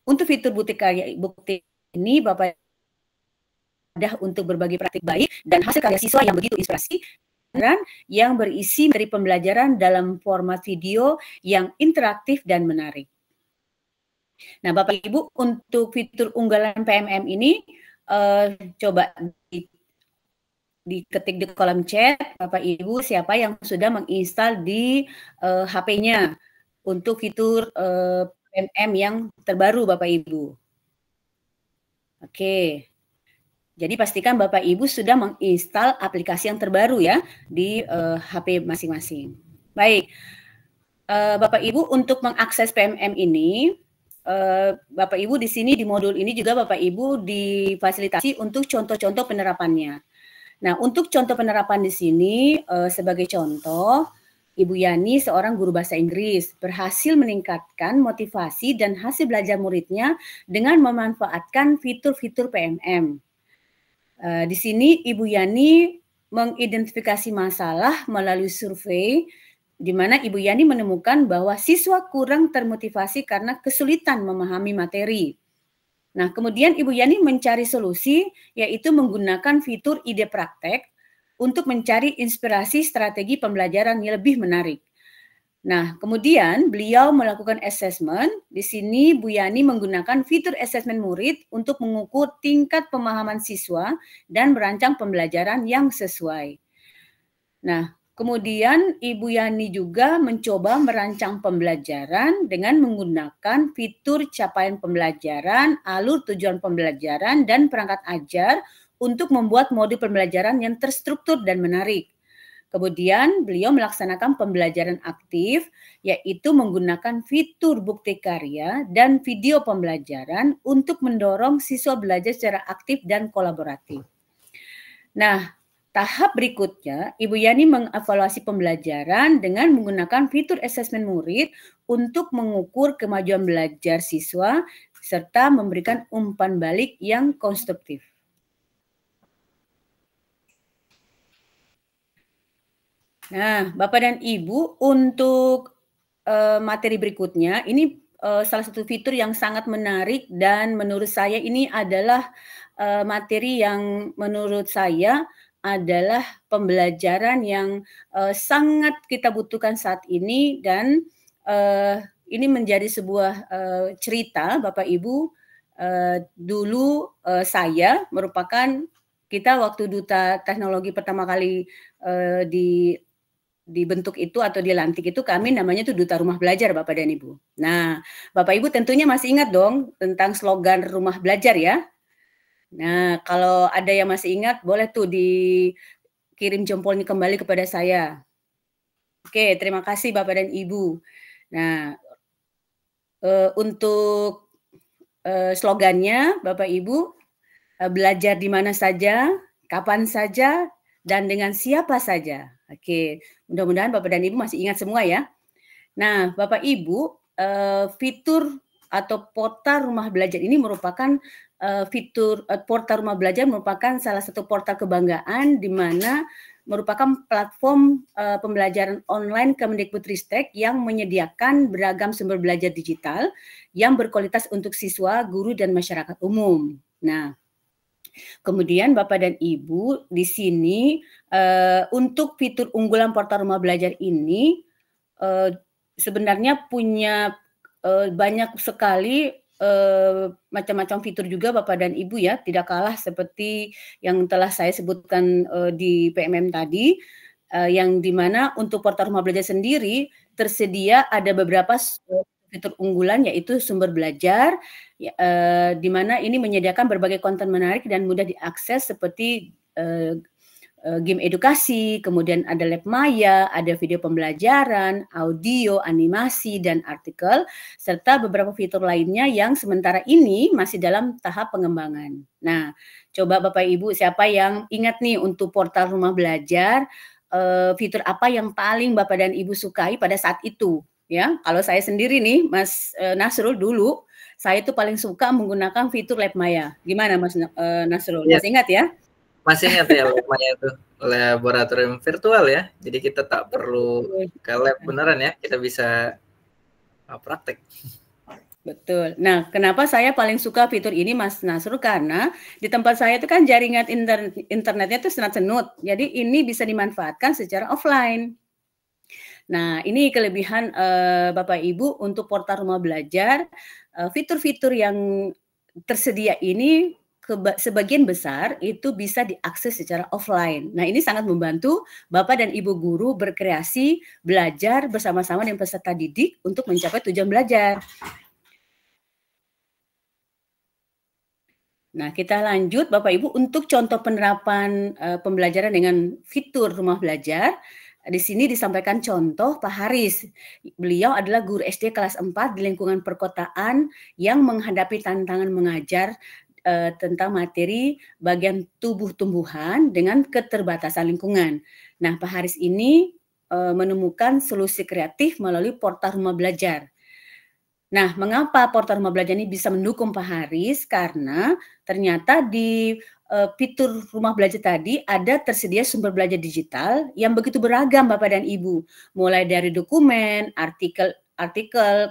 Untuk fitur bukti ini Bapak ada untuk berbagi praktik baik dan hasil karya siswa yang begitu inspirasi yang berisi dari pembelajaran dalam format video yang interaktif dan menarik. Nah, Bapak Ibu, untuk fitur unggulan PMM ini coba diketik di kolom chat Bapak Ibu siapa yang sudah menginstal di HP-nya untuk fitur PMM yang terbaru Bapak Ibu. Oke. Jadi pastikan Bapak Ibu sudah menginstal aplikasi yang terbaru ya di HP masing-masing. Baik, Bapak Ibu untuk mengakses PMM ini, Bapak Ibu di sini di modul ini juga Bapak Ibu difasilitasi untuk contoh-contoh penerapannya. Nah, untuk contoh penerapan di sini sebagai contoh, Ibu Yani seorang guru bahasa Inggris berhasil meningkatkan motivasi dan hasil belajar muridnya dengan memanfaatkan fitur-fitur PMM. Di sini Ibu Yani mengidentifikasi masalah melalui survei di mana Ibu Yani menemukan bahwa siswa kurang termotivasi karena kesulitan memahami materi. Nah, kemudian Ibu Yani mencari solusi yaitu menggunakan fitur ide praktek untuk mencari inspirasi strategi pembelajaran yang lebih menarik. Nah, kemudian beliau melakukan assessment. Di sini Bu Yani menggunakan fitur assessment murid untuk mengukur tingkat pemahaman siswa dan merancang pembelajaran yang sesuai. Nah, kemudian Ibu Yani juga mencoba merancang pembelajaran dengan menggunakan fitur capaian pembelajaran, alur tujuan pembelajaran, dan perangkat ajar untuk membuat modul pembelajaran yang terstruktur dan menarik. Kemudian beliau melaksanakan pembelajaran aktif, yaitu menggunakan fitur bukti karya dan video pembelajaran untuk mendorong siswa belajar secara aktif dan kolaboratif. Nah, tahap berikutnya, Ibu Yani mengevaluasi pembelajaran dengan menggunakan fitur asesmen murid untuk mengukur kemajuan belajar siswa serta memberikan umpan balik yang konstruktif. Nah, Bapak dan Ibu, untuk materi berikutnya, ini salah satu fitur yang sangat menarik dan menurut saya ini adalah materi yang menurut saya adalah pembelajaran yang sangat kita butuhkan saat ini dan ini menjadi sebuah cerita, Bapak Ibu. Dulu saya merupakan kita waktu Duta Teknologi pertama kali dibentuk itu atau dilantik itu kami namanya itu Duta Rumah Belajar Bapak dan Ibu. Nah, Bapak Ibu tentunya masih ingat dong tentang slogan Rumah Belajar ya. Nah, kalau ada yang masih ingat boleh tuh dikirim jempolnya kembali kepada saya. Oke, terima kasih Bapak dan Ibu. Nah, untuk slogannya Bapak Ibu, belajar di mana saja, kapan saja, dan dengan siapa saja. Oke, mudah-mudahan Bapak dan Ibu masih ingat semua ya. Nah, Bapak Ibu, fitur atau portal rumah belajar ini merupakan fitur portal rumah belajar merupakan salah satu portal kebanggaan di mana merupakan platform pembelajaran online Kemendikbudristek yang menyediakan beragam sumber belajar digital yang berkualitas untuk siswa, guru, dan masyarakat umum. Nah, kemudian Bapak dan Ibu di sini untuk fitur unggulan portal rumah belajar ini sebenarnya punya banyak sekali macam-macam fitur juga Bapak dan Ibu ya, tidak kalah seperti yang telah saya sebutkan di PMM tadi, yang dimana untuk portal rumah belajar sendiri tersedia ada beberapa fitur unggulan yaitu sumber belajar, di mana ini menyediakan berbagai konten menarik dan mudah diakses seperti game edukasi, kemudian ada lab maya, ada video pembelajaran, audio, animasi, dan artikel, serta beberapa fitur lainnya yang sementara ini masih dalam tahap pengembangan. Nah, coba Bapak Ibu siapa yang ingat nih untuk portal rumah belajar, fitur apa yang paling Bapak dan Ibu sukai pada saat itu? Ya, kalau saya sendiri nih, Mas Nasrul dulu, saya itu paling suka menggunakan fitur lab maya. Gimana Mas Nasrul? Yes. Masih ingat ya? Masih ingat ya labnya itu laboratorium virtual ya, jadi kita tak perlu ke lab beneran ya, kita bisa praktek. Betul. Nah, kenapa saya paling suka fitur ini Mas Nasrul? Karena di tempat saya itu kan jaringan internetnya itu senat-senut, jadi ini bisa dimanfaatkan secara offline. Nah, ini kelebihan Bapak Ibu untuk portal rumah belajar, fitur-fitur yang tersedia ini sebagian besar itu bisa diakses secara offline. Nah, ini sangat membantu Bapak dan Ibu guru berkreasi, belajar bersama-sama dengan peserta didik untuk mencapai tujuan belajar. Nah, kita lanjut Bapak Ibu untuk contoh penerapan pembelajaran dengan fitur rumah belajar. Di sini disampaikan contoh Pak Haris. Beliau adalah guru SD kelas 4 di lingkungan perkotaan yang menghadapi tantangan mengajar tentang materi bagian tubuh tumbuhan dengan keterbatasan lingkungan. Nah, Pak Haris ini menemukan solusi kreatif melalui portal rumah belajar. Nah, mengapa portal rumah belajar ini bisa mendukung Pak Haris? Karena ternyata di fitur rumah belajar tadi ada tersedia sumber belajar digital yang begitu beragam Bapak dan Ibu. Mulai dari dokumen, artikel,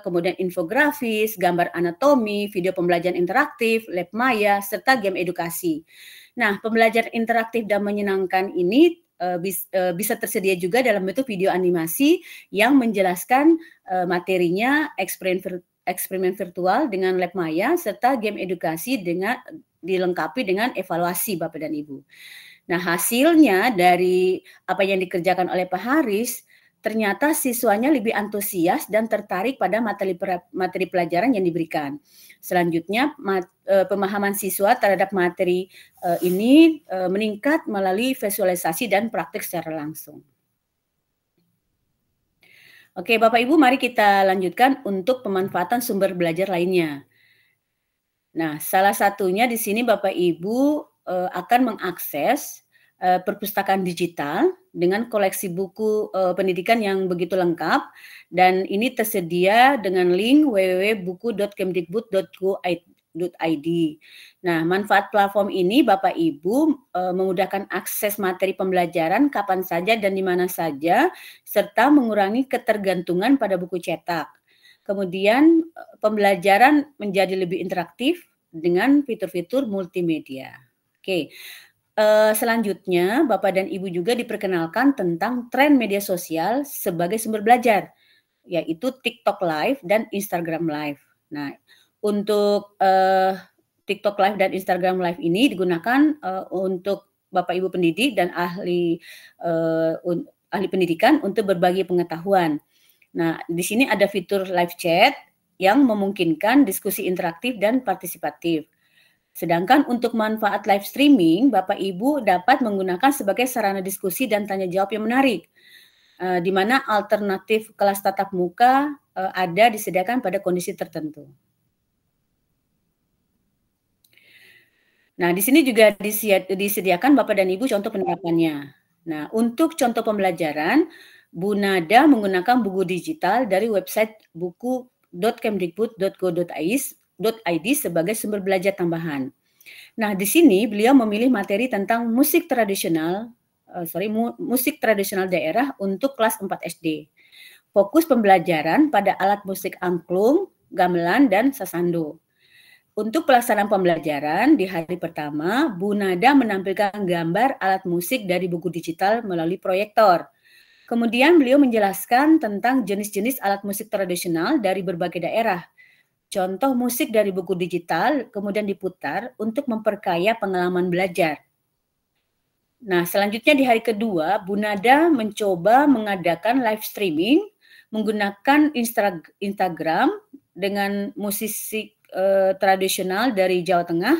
kemudian infografis, gambar anatomi, video pembelajaran interaktif, lab maya, serta game edukasi. Nah, pembelajaran interaktif dan menyenangkan ini bisa tersedia juga dalam bentuk video animasi yang menjelaskan materinya, eksperimen virtual dengan lab maya, serta game edukasi dengan dilengkapi dengan evaluasi Bapak dan Ibu. Nah, hasilnya dari apa yang dikerjakan oleh Pak Haris, ternyata siswanya lebih antusias dan tertarik pada materi pelajaran yang diberikan. Selanjutnya, pemahaman siswa terhadap materi ini meningkat melalui visualisasi dan praktik secara langsung. Oke, Bapak Ibu, mari kita lanjutkan untuk pemanfaatan sumber belajar lainnya. Nah, salah satunya di sini Bapak Ibu akan mengakses perpustakaan digital dengan koleksi buku pendidikan yang begitu lengkap, dan ini tersedia dengan link www.buku.kemdikbud.go.id. Nah, manfaat platform ini Bapak Ibu memudahkan akses materi pembelajaran kapan saja dan di mana saja, serta mengurangi ketergantungan pada buku cetak. Kemudian pembelajaran menjadi lebih interaktif dengan fitur-fitur multimedia. Oke. Selanjutnya, Bapak dan Ibu juga diperkenalkan tentang tren media sosial sebagai sumber belajar, yaitu TikTok Live dan Instagram Live. Nah, untuk TikTok Live dan Instagram Live ini digunakan untuk Bapak Ibu pendidik dan ahli pendidikan untuk berbagi pengetahuan. Nah, di sini ada fitur live chat yang memungkinkan diskusi interaktif dan partisipatif. Sedangkan untuk manfaat live streaming, Bapak Ibu dapat menggunakan sebagai sarana diskusi dan tanya jawab yang menarik, di mana alternatif kelas tatap muka ada disediakan pada kondisi tertentu. Nah, di sini juga disediakan Bapak dan Ibu contoh penerapannya. Nah, untuk contoh pembelajaran, Bu Nada menggunakan buku digital dari website buku www.kemdikbud.go.id sebagai sumber belajar tambahan. Nah, di sini beliau memilih materi tentang musik tradisional daerah untuk kelas 4 SD. Fokus pembelajaran pada alat musik angklung, gamelan, dan sasando. Untuk pelaksanaan pembelajaran di hari pertama, Bu Nada menampilkan gambar alat musik dari buku digital melalui proyektor. Kemudian beliau menjelaskan tentang jenis-jenis alat musik tradisional dari berbagai daerah. Contoh musik dari buku digital kemudian diputar untuk memperkaya pengalaman belajar. Nah, selanjutnya di hari kedua, Bu Nada mencoba mengadakan live streaming menggunakan Instagram dengan musisi tradisional dari Jawa Tengah.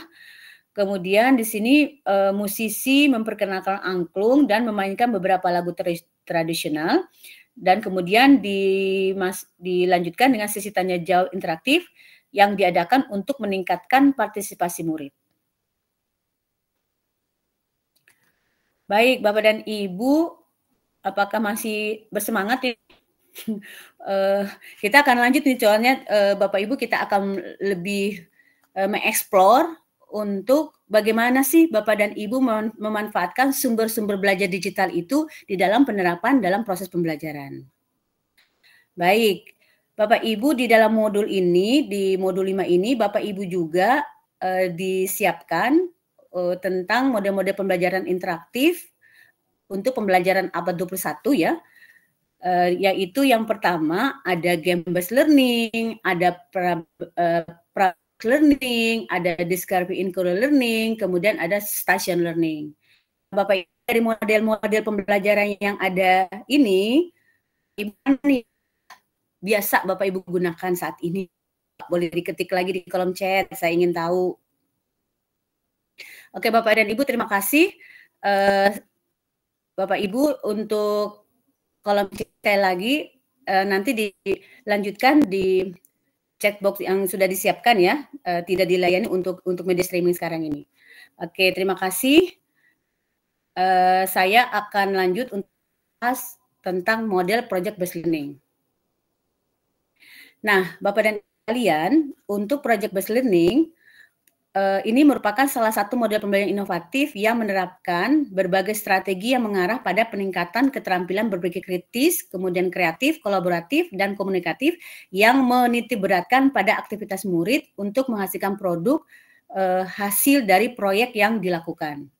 Kemudian di sini musisi memperkenalkan angklung dan memainkan beberapa lagu tradisional. Dan kemudian dilanjutkan dengan sesi tanya jawab interaktif yang diadakan untuk meningkatkan partisipasi murid. Baik, Bapak dan Ibu, apakah masih bersemangat? Kita akan lanjut nih, soalnya Bapak Ibu kita akan lebih mengeksplor untuk bagaimana sih Bapak dan Ibu memanfaatkan sumber-sumber belajar digital itu di dalam penerapan dalam proses pembelajaran. Baik, Bapak Ibu di dalam modul ini, di modul 5 ini, Bapak Ibu juga disiapkan tentang model-model pembelajaran interaktif untuk pembelajaran abad 21 ya, yaitu yang pertama ada game-based learning, ada learning, ada discovery inquiry learning, kemudian ada station learning. Bapak Ibu dari model-model pembelajaran yang ada ini, nih biasa Bapak Ibu gunakan saat ini? Boleh diketik lagi di kolom chat, saya ingin tahu. Oke Bapak dan Ibu, terima kasih. Bapak Ibu untuk kolom chat lagi, nanti dilanjutkan di chatbox yang sudah disiapkan ya, tidak dilayani untuk media streaming sekarang ini. Oke, terima kasih. Saya akan lanjut untuk bahas tentang model project based learning. Nah, Bapak dan kalian, untuk project based learning ini merupakan salah satu model pembelajaran inovatif yang menerapkan berbagai strategi yang mengarah pada peningkatan keterampilan berpikir kritis, kemudian kreatif, kolaboratif, dan komunikatif yang menitikberatkan pada aktivitas murid untuk menghasilkan produk hasil dari proyek yang dilakukan.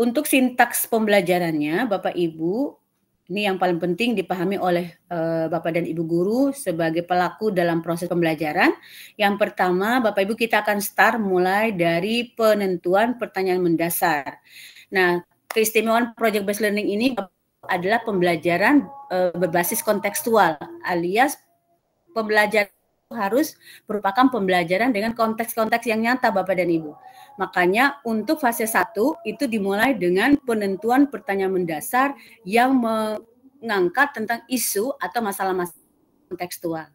Untuk sintaks pembelajarannya, Bapak Ibu, ini yang paling penting dipahami oleh Bapak dan Ibu guru sebagai pelaku dalam proses pembelajaran. Yang pertama, Bapak Ibu kita akan start mulai dari penentuan pertanyaan mendasar. Nah, keistimewaan project based learning ini adalah pembelajaran berbasis kontekstual, alias pembelajaran harus merupakan pembelajaran dengan konteks-konteks yang nyata Bapak dan Ibu. Makanya untuk fase 1 itu dimulai dengan penentuan pertanyaan mendasar yang mengangkat tentang isu atau masalah-masalah kontekstual.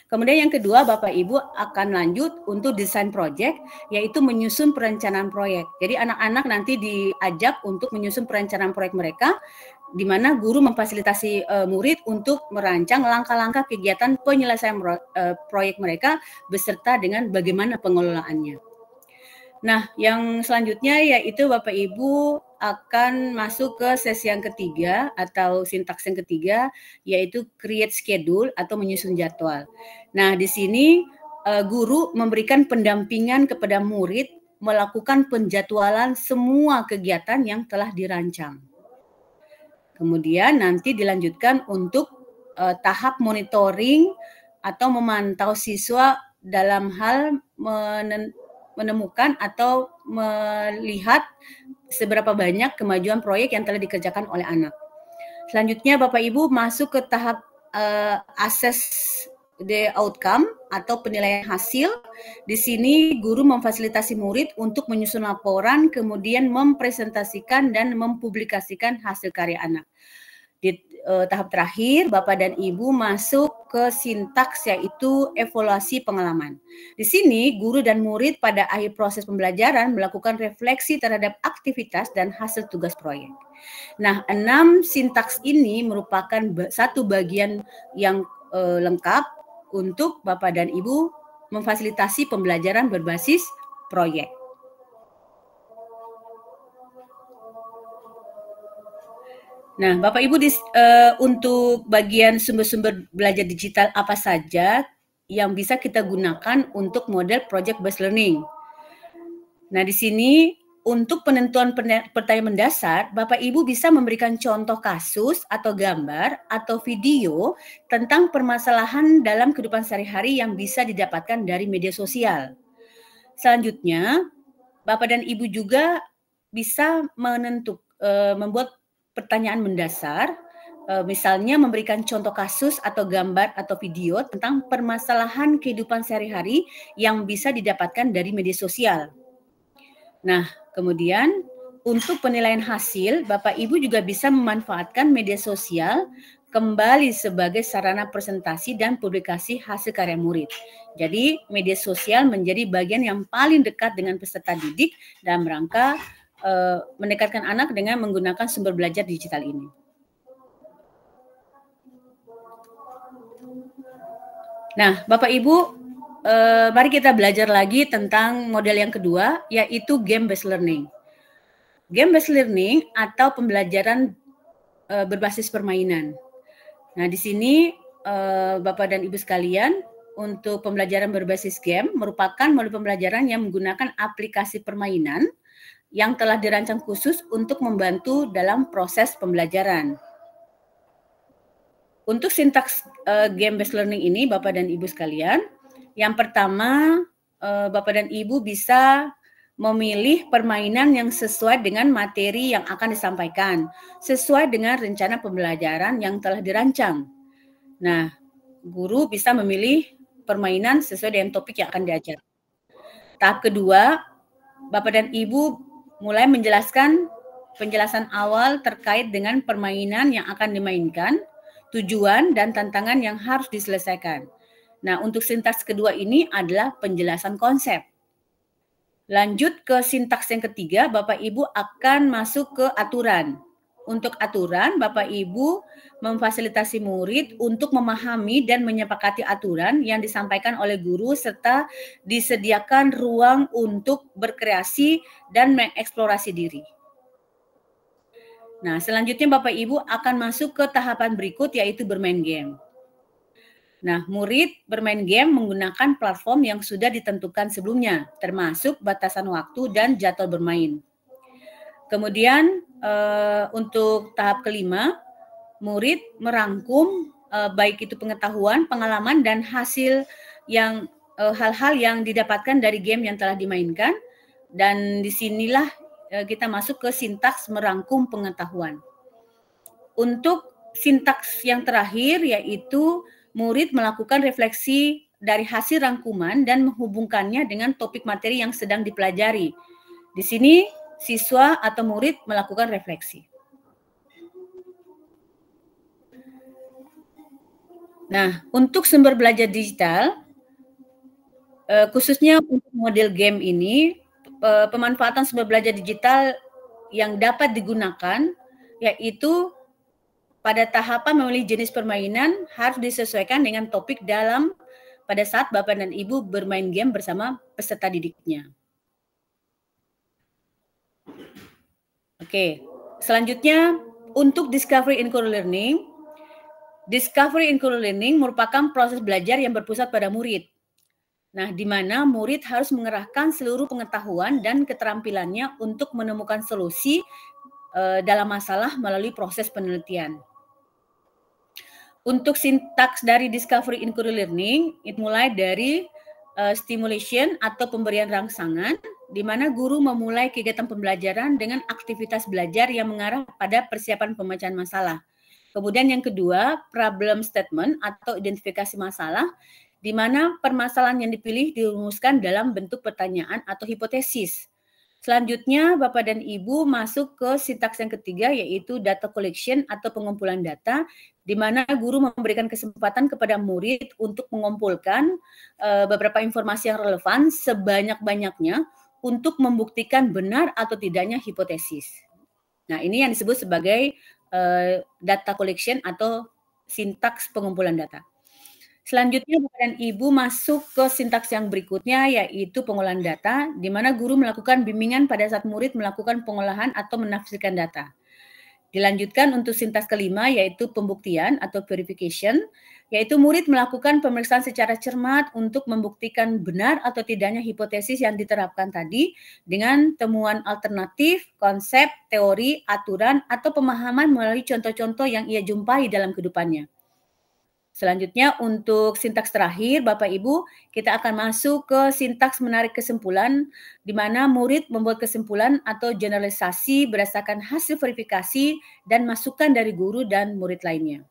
Kemudian yang kedua Bapak Ibu akan lanjut untuk desain proyek, yaitu menyusun perencanaan proyek. Jadi anak-anak nanti diajak untuk menyusun perencanaan proyek mereka, di mana guru memfasilitasi murid untuk merancang langkah-langkah kegiatan penyelesaian proyek mereka beserta dengan bagaimana pengelolaannya. Nah, yang selanjutnya yaitu Bapak Ibu akan masuk ke sesi yang ketiga atau sintaks yang ketiga, yaitu create schedule atau menyusun jadwal. Nah, di sini guru memberikan pendampingan kepada murid melakukan penjadwalan semua kegiatan yang telah dirancang. Kemudian nanti dilanjutkan untuk tahap monitoring atau memantau siswa dalam hal menemukan atau melihat seberapa banyak kemajuan proyek yang telah dikerjakan oleh anak. Selanjutnya Bapak Ibu masuk ke tahap assess the outcome atau penilaian hasil. Di sini guru memfasilitasi murid untuk menyusun laporan, kemudian mempresentasikan dan mempublikasikan hasil karya anak. Di tahap terakhir, Bapak dan Ibu masuk ke sintaks yaitu evaluasi pengalaman. Di sini, guru dan murid pada akhir proses pembelajaran melakukan refleksi terhadap aktivitas dan hasil tugas proyek. Nah, 6 sintaks ini merupakan satu bagian yang lengkap untuk Bapak dan Ibu memfasilitasi pembelajaran berbasis proyek. Nah, Bapak Ibu, untuk bagian sumber-sumber belajar digital apa saja yang bisa kita gunakan untuk model project based learning. Nah, di sini untuk penentuan pertanyaan mendasar, Bapak Ibu bisa memberikan contoh kasus atau gambar atau video tentang permasalahan dalam kehidupan sehari-hari yang bisa didapatkan dari media sosial. Selanjutnya, Bapak dan Ibu juga bisa membuat pertanyaan mendasar, misalnya memberikan contoh kasus atau gambar atau video tentang permasalahan kehidupan sehari-hari yang bisa didapatkan dari media sosial. Nah, kemudian untuk penilaian hasil, Bapak Ibu juga bisa memanfaatkan media sosial kembali sebagai sarana presentasi dan publikasi hasil karya murid. Jadi, media sosial menjadi bagian yang paling dekat dengan peserta didik dalam rangka mendekatkan anak dengan menggunakan sumber belajar digital ini. Nah, Bapak Ibu, mari kita belajar lagi tentang model yang kedua, yaitu game-based learning. Game-based learning atau pembelajaran berbasis permainan. Nah, di sini Bapak dan Ibu sekalian, untuk pembelajaran berbasis game merupakan model pembelajaran yang menggunakan aplikasi permainan yang telah dirancang khusus untuk membantu dalam proses pembelajaran. Untuk sintaks game-based learning ini, Bapak dan Ibu sekalian, yang pertama, Bapak dan Ibu bisa memilih permainan yang sesuai dengan materi yang akan disampaikan, sesuai dengan rencana pembelajaran yang telah dirancang. Nah, guru bisa memilih permainan sesuai dengan topik yang akan diajar. Tahap kedua, Bapak dan Ibu mulai menjelaskan penjelasan awal terkait dengan permainan yang akan dimainkan, tujuan dan tantangan yang harus diselesaikan. Nah, untuk sintaks kedua ini adalah penjelasan konsep. Lanjut ke sintaks yang ketiga, Bapak Ibu akan masuk ke aturan. Untuk aturan, Bapak Ibu memfasilitasi murid untuk memahami dan menyepakati aturan yang disampaikan oleh guru serta disediakan ruang untuk berkreasi dan mengeksplorasi diri. Nah, selanjutnya Bapak Ibu akan masuk ke tahapan berikut, yaitu bermain game. Nah, murid bermain game menggunakan platform yang sudah ditentukan sebelumnya, termasuk batasan waktu dan jadwal bermain. Kemudian untuk tahap kelima, murid merangkum baik itu pengetahuan, pengalaman, dan hasil yang hal-hal yang didapatkan dari game yang telah dimainkan. Dan disinilah kita masuk ke sintaks merangkum pengetahuan. Untuk sintaks yang terakhir yaitu murid melakukan refleksi dari hasil rangkuman dan menghubungkannya dengan topik materi yang sedang dipelajari. Di sini siswa atau murid melakukan refleksi. Nah, untuk sumber belajar digital, khususnya untuk model game ini, pemanfaatan sumber belajar digital yang dapat digunakan yaitu pada tahapan memilih jenis permainan harus disesuaikan dengan topik pada saat Bapak dan Ibu bermain game bersama peserta didiknya. Oke, selanjutnya untuk Discovery in Career Learning. Discovery in Career Learning merupakan proses belajar yang berpusat pada murid. Nah, di mana murid harus mengerahkan seluruh pengetahuan dan keterampilannya untuk menemukan solusi dalam masalah melalui proses penelitian. Untuk sintaks dari Discovery in Career Learning, itu mulai dari stimulation atau pemberian rangsangan, di mana guru memulai kegiatan pembelajaran dengan aktivitas belajar yang mengarah pada persiapan pemecahan masalah. Kemudian yang kedua, problem statement atau identifikasi masalah, di mana permasalahan yang dipilih dirumuskan dalam bentuk pertanyaan atau hipotesis. Selanjutnya, Bapak dan Ibu masuk ke sintaks yang ketiga, yaitu data collection atau pengumpulan data, di mana guru memberikan kesempatan kepada murid untuk mengumpulkan beberapa informasi yang relevan sebanyak-banyaknya untuk membuktikan benar atau tidaknya hipotesis. Nah, ini yang disebut sebagai data collection atau sintaks pengumpulan data. Selanjutnya, Bapak dan Ibu masuk ke sintaks yang berikutnya, yaitu pengolahan data, di mana guru melakukan bimbingan pada saat murid melakukan pengolahan atau menafsirkan data. Dilanjutkan untuk sintaks kelima, yaitu pembuktian atau verification, yaitu murid melakukan pemeriksaan secara cermat untuk membuktikan benar atau tidaknya hipotesis yang diterapkan tadi dengan temuan alternatif, konsep, teori, aturan, atau pemahaman melalui contoh-contoh yang ia jumpai dalam kehidupannya. Selanjutnya untuk sintaks terakhir, Bapak Ibu, kita akan masuk ke sintaks menarik kesimpulan, di mana murid membuat kesimpulan atau generalisasi berdasarkan hasil verifikasi dan masukan dari guru dan murid lainnya.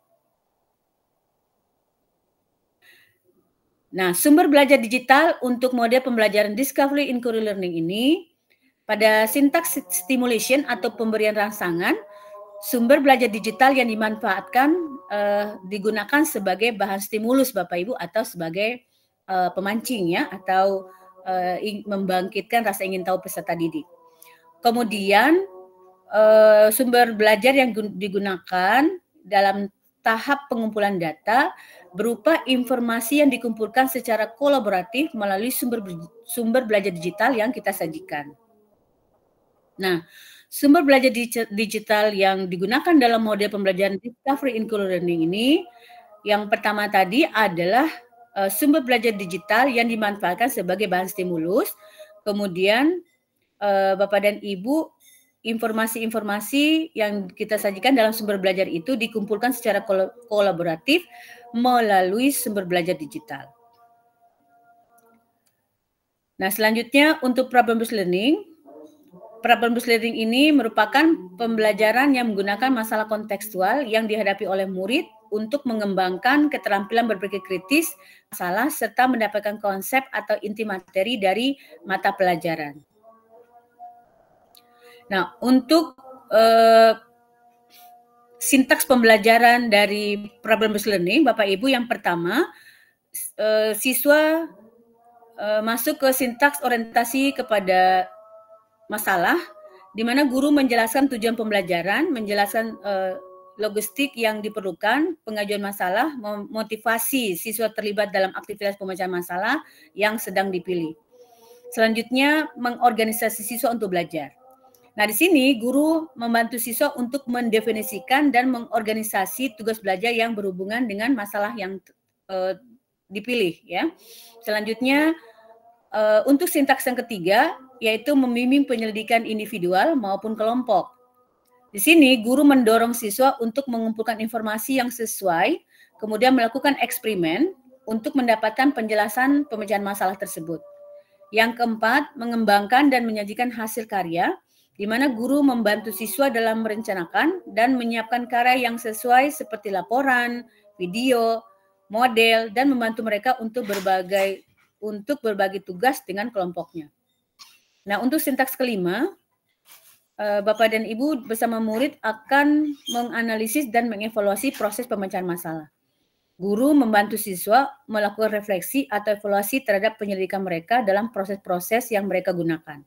Nah, sumber belajar digital untuk model pembelajaran Discovery Inquiry Learning ini, pada sintaks stimulation atau pemberian rangsangan, sumber belajar digital yang dimanfaatkan digunakan sebagai bahan stimulus Bapak Ibu atau sebagai pemancing ya, atau membangkitkan rasa ingin tahu peserta didik. Kemudian sumber belajar yang digunakan dalam tahap pengumpulan data berupa informasi yang dikumpulkan secara kolaboratif melalui sumber belajar digital yang kita sajikan. Nah, sumber belajar digital yang digunakan dalam model pembelajaran Discovery Inquiry Learning ini, yang pertama tadi adalah sumber belajar digital yang dimanfaatkan sebagai bahan stimulus. Kemudian Bapak dan Ibu, informasi-informasi yang kita sajikan dalam sumber belajar itu dikumpulkan secara kolaboratif melalui sumber belajar digital. Nah, selanjutnya untuk problem-based learning. Problem-based learning ini merupakan pembelajaran yang menggunakan masalah kontekstual yang dihadapi oleh murid untuk mengembangkan keterampilan berpikir kritis masalah serta mendapatkan konsep atau inti materi dari mata pelajaran. Nah, untuk sintaks pembelajaran dari problem-based learning, Bapak Ibu, yang pertama, siswa masuk ke sintaks orientasi kepada masalah, di mana guru menjelaskan tujuan pembelajaran, menjelaskan logistik yang diperlukan, pengajuan masalah, memotivasi siswa terlibat dalam aktivitas pemecahan masalah yang sedang dipilih. Selanjutnya, mengorganisasi siswa untuk belajar. Nah, di sini guru membantu siswa untuk mendefinisikan dan mengorganisasi tugas belajar yang berhubungan dengan masalah yang dipilih. Ya. Selanjutnya, untuk sintaks yang ketiga, yaitu membimbing penyelidikan individual maupun kelompok. Di sini, guru mendorong siswa untuk mengumpulkan informasi yang sesuai, kemudian melakukan eksperimen untuk mendapatkan penjelasan pemecahan masalah tersebut. Yang keempat, mengembangkan dan menyajikan hasil karya, di mana guru membantu siswa dalam merencanakan dan menyiapkan karya yang sesuai seperti laporan, video, model, dan membantu mereka untuk berbagi tugas dengan kelompoknya. Nah, untuk sintaks kelima, Bapak dan Ibu bersama murid akan menganalisis dan mengevaluasi proses pemecahan masalah. Guru membantu siswa melakukan refleksi atau evaluasi terhadap penyelidikan mereka dalam proses-proses yang mereka gunakan.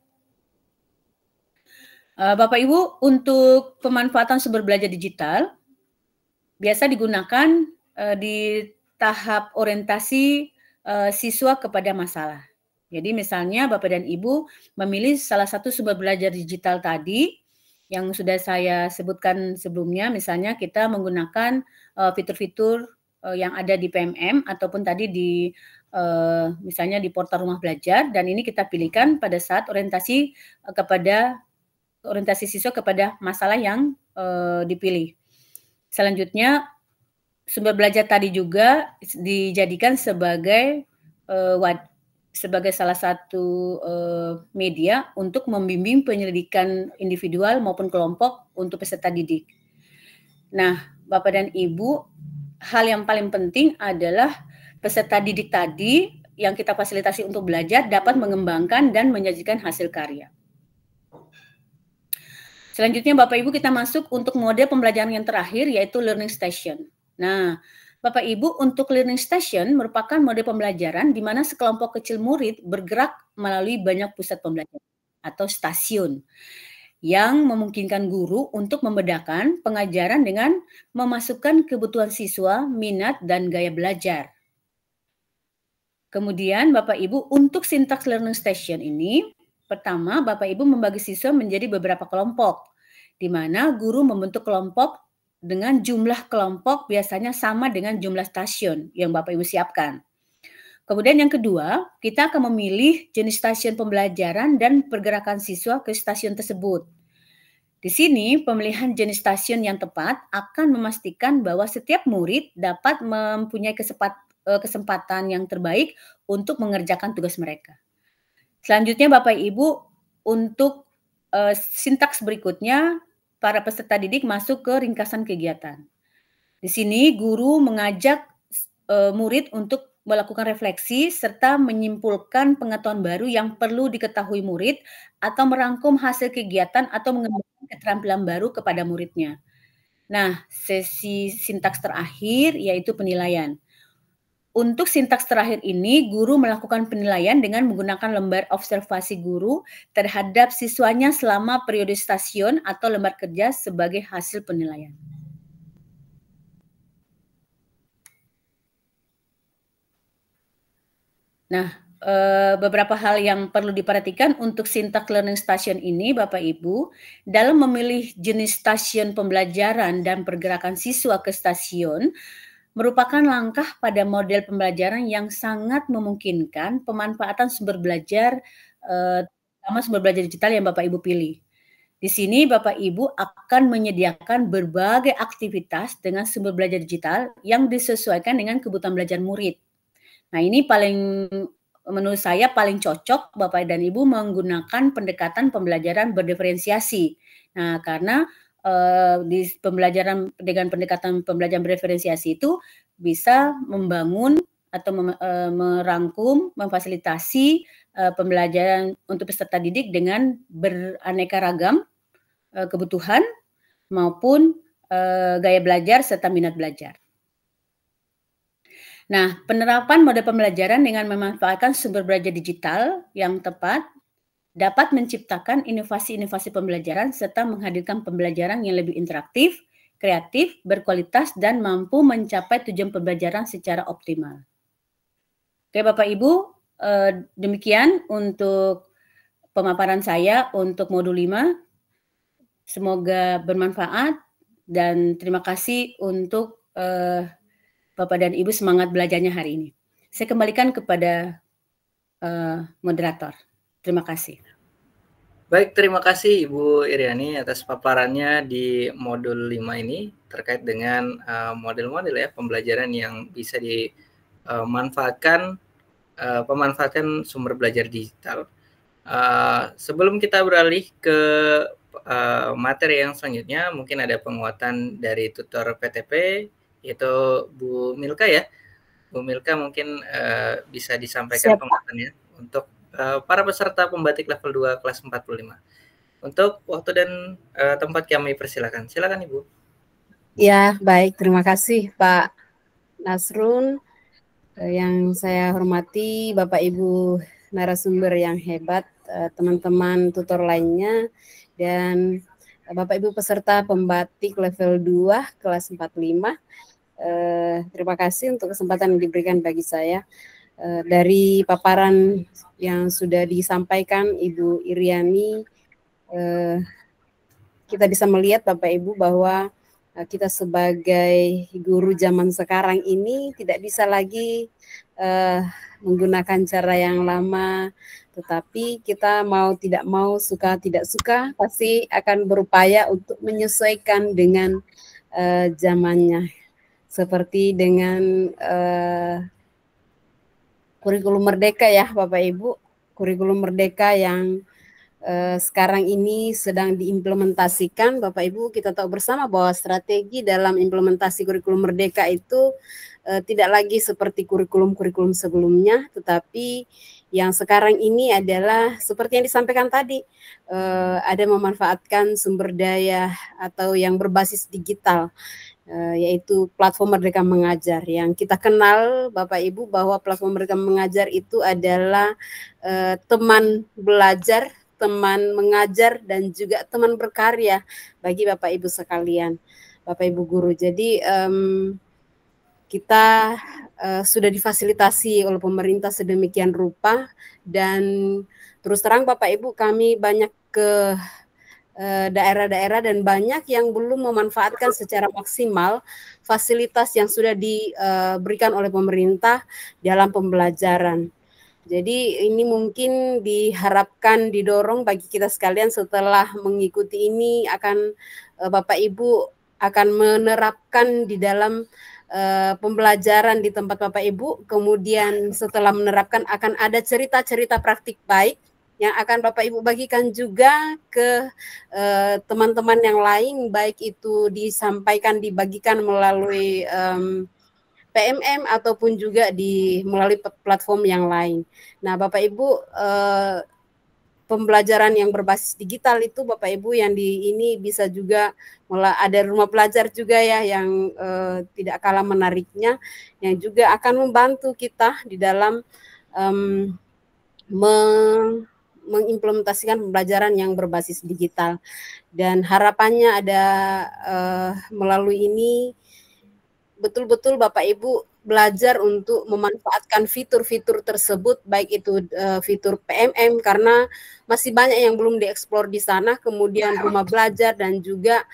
Bapak Ibu, untuk pemanfaatan sumber belajar digital, biasa digunakan di tahap orientasi siswa kepada masalah. Jadi misalnya Bapak dan Ibu memilih salah satu sumber belajar digital tadi yang sudah saya sebutkan sebelumnya, misalnya kita menggunakan fitur-fitur yang ada di PMM ataupun tadi di misalnya di portal rumah belajar, dan ini kita pilihkan pada saat orientasi siswa kepada masalah yang dipilih. Selanjutnya sumber belajar tadi juga dijadikan sebagai salah satu media untuk membimbing penyelidikan individual maupun kelompok untuk peserta didik. Nah, Bapak dan Ibu, hal yang paling penting adalah peserta didik tadi yang kita fasilitasi untuk belajar dapat mengembangkan dan menyajikan hasil karya. Selanjutnya Bapak Ibu kita masuk untuk model pembelajaran yang terakhir yaitu learning station. Nah, Bapak Ibu untuk learning station merupakan model pembelajaran di mana sekelompok kecil murid bergerak melalui banyak pusat pembelajaran atau stasiun yang memungkinkan guru untuk membedakan pengajaran dengan memasukkan kebutuhan siswa, minat, dan gaya belajar. Kemudian Bapak Ibu untuk sintaks learning station ini, pertama, Bapak Ibu membagi siswa menjadi beberapa kelompok, di mana guru membentuk kelompok dengan jumlah kelompok biasanya sama dengan jumlah stasiun yang Bapak Ibu siapkan. Kemudian yang kedua, kita akan memilih jenis stasiun pembelajaran dan pergerakan siswa ke stasiun tersebut. Di sini, pemilihan jenis stasiun yang tepat akan memastikan bahwa setiap murid dapat mempunyai kesempatan yang terbaik untuk mengerjakan tugas mereka. Selanjutnya Bapak Ibu untuk sintaks berikutnya para peserta didik masuk ke ringkasan kegiatan. Di sini guru mengajak murid untuk melakukan refleksi serta menyimpulkan pengetahuan baru yang perlu diketahui murid atau merangkum hasil kegiatan atau mengembangkan keterampilan baru kepada muridnya. Nah, sesi sintaks terakhir yaitu penilaian. Untuk sintaks terakhir ini, guru melakukan penilaian dengan menggunakan lembar observasi guru terhadap siswanya selama periode stasiun atau lembar kerja sebagai hasil penilaian. Nah, beberapa hal yang perlu diperhatikan untuk sintaks learning station ini, Bapak Ibu, dalam memilih jenis stasiun pembelajaran dan pergerakan siswa ke stasiun, merupakan langkah pada model pembelajaran yang sangat memungkinkan pemanfaatan sumber belajar, terutama sumber belajar digital yang Bapak Ibu pilih. Di sini Bapak Ibu akan menyediakan berbagai aktivitas dengan sumber belajar digital yang disesuaikan dengan kebutuhan belajar murid. Nah, ini menurut saya paling cocok Bapak dan Ibu menggunakan pendekatan pembelajaran berdiferensiasi. Nah, karena di pembelajaran dengan pendekatan pembelajaran berdiferensiasi itu bisa membangun atau merangkum, memfasilitasi pembelajaran untuk peserta didik dengan beraneka ragam kebutuhan maupun gaya belajar serta minat belajar. Nah, penerapan mode pembelajaran dengan memanfaatkan sumber belajar digital yang tepat dapat menciptakan inovasi-inovasi pembelajaran serta menghadirkan pembelajaran yang lebih interaktif, kreatif, berkualitas, dan mampu mencapai tujuan pembelajaran secara optimal. Oke Bapak Ibu, demikian untuk pemaparan saya untuk modul 5. Semoga bermanfaat dan terima kasih untuk Bapak dan Ibu semangat belajarnya hari ini. Saya kembalikan kepada moderator. Terima kasih. Baik, terima kasih Ibu Iriani atas paparannya di modul 5 ini terkait dengan model-model ya pembelajaran yang bisa dimanfaatkan pemanfaatan sumber belajar digital. Sebelum kita beralih ke materi yang selanjutnya, mungkin ada penguatan dari tutor PTP yaitu Bu Milka ya. Bu Milka mungkin bisa disampaikan penguatannya untuk para peserta pembatik level 2 kelas 45. Untuk waktu dan tempat kami persilakan. Silakan Ibu. Ya, baik. Terima kasih Pak Nasrul. Yang saya hormati Bapak Ibu narasumber yang hebat, teman-teman tutor lainnya, dan Bapak Ibu peserta pembatik level 2 kelas 45. Terima kasih untuk kesempatan yang diberikan bagi saya. Dari paparan yang sudah disampaikan Ibu Iriani, kita bisa melihat Bapak Ibu bahwa kita sebagai guru zaman sekarang ini tidak bisa lagi menggunakan cara yang lama, tetapi kita mau tidak mau, suka tidak suka, pasti akan berupaya untuk menyesuaikan dengan zamannya. Seperti dengan kurikulum merdeka ya Bapak Ibu, kurikulum merdeka yang sekarang ini sedang diimplementasikan. Bapak Ibu, kita tahu bersama bahwa strategi dalam implementasi kurikulum Merdeka itu tidak lagi seperti kurikulum-kurikulum sebelumnya, tetapi yang sekarang ini adalah seperti yang disampaikan tadi, ada memanfaatkan sumber daya atau yang berbasis digital, yaitu platform Merdeka Mengajar. Yang kita kenal Bapak Ibu bahwa platform Merdeka Mengajar itu adalah teman belajar, teman mengajar, dan juga teman berkarya bagi Bapak Ibu sekalian, Bapak Ibu guru. Jadi kita sudah difasilitasi oleh pemerintah sedemikian rupa, dan terus terang Bapak Ibu, kami banyak ke daerah-daerah dan banyak yang belum memanfaatkan secara maksimal fasilitas yang sudah diberikan oleh pemerintah dalam pembelajaran. Jadi ini mungkin diharapkan didorong bagi kita sekalian setelah mengikuti ini akan Bapak Ibu akan menerapkan di dalam pembelajaran di tempat Bapak Ibu, kemudian setelah menerapkan akan ada cerita-cerita praktik baik yang akan Bapak Ibu bagikan juga ke teman-teman yang lain, baik itu dibagikan melalui PMM ataupun juga melalui platform yang lain. Nah, Bapak Ibu, pembelajaran yang berbasis digital itu Bapak Ibu yang ini bisa juga ada rumah belajar juga ya yang tidak kalah menariknya, yang juga akan membantu kita di dalam mengimplementasikan pembelajaran yang berbasis digital. Dan harapannya ada melalui ini betul-betul Bapak Ibu belajar untuk memanfaatkan fitur-fitur tersebut, baik itu fitur PMM karena masih banyak yang belum dieksplor di sana, kemudian rumah belajar dan juga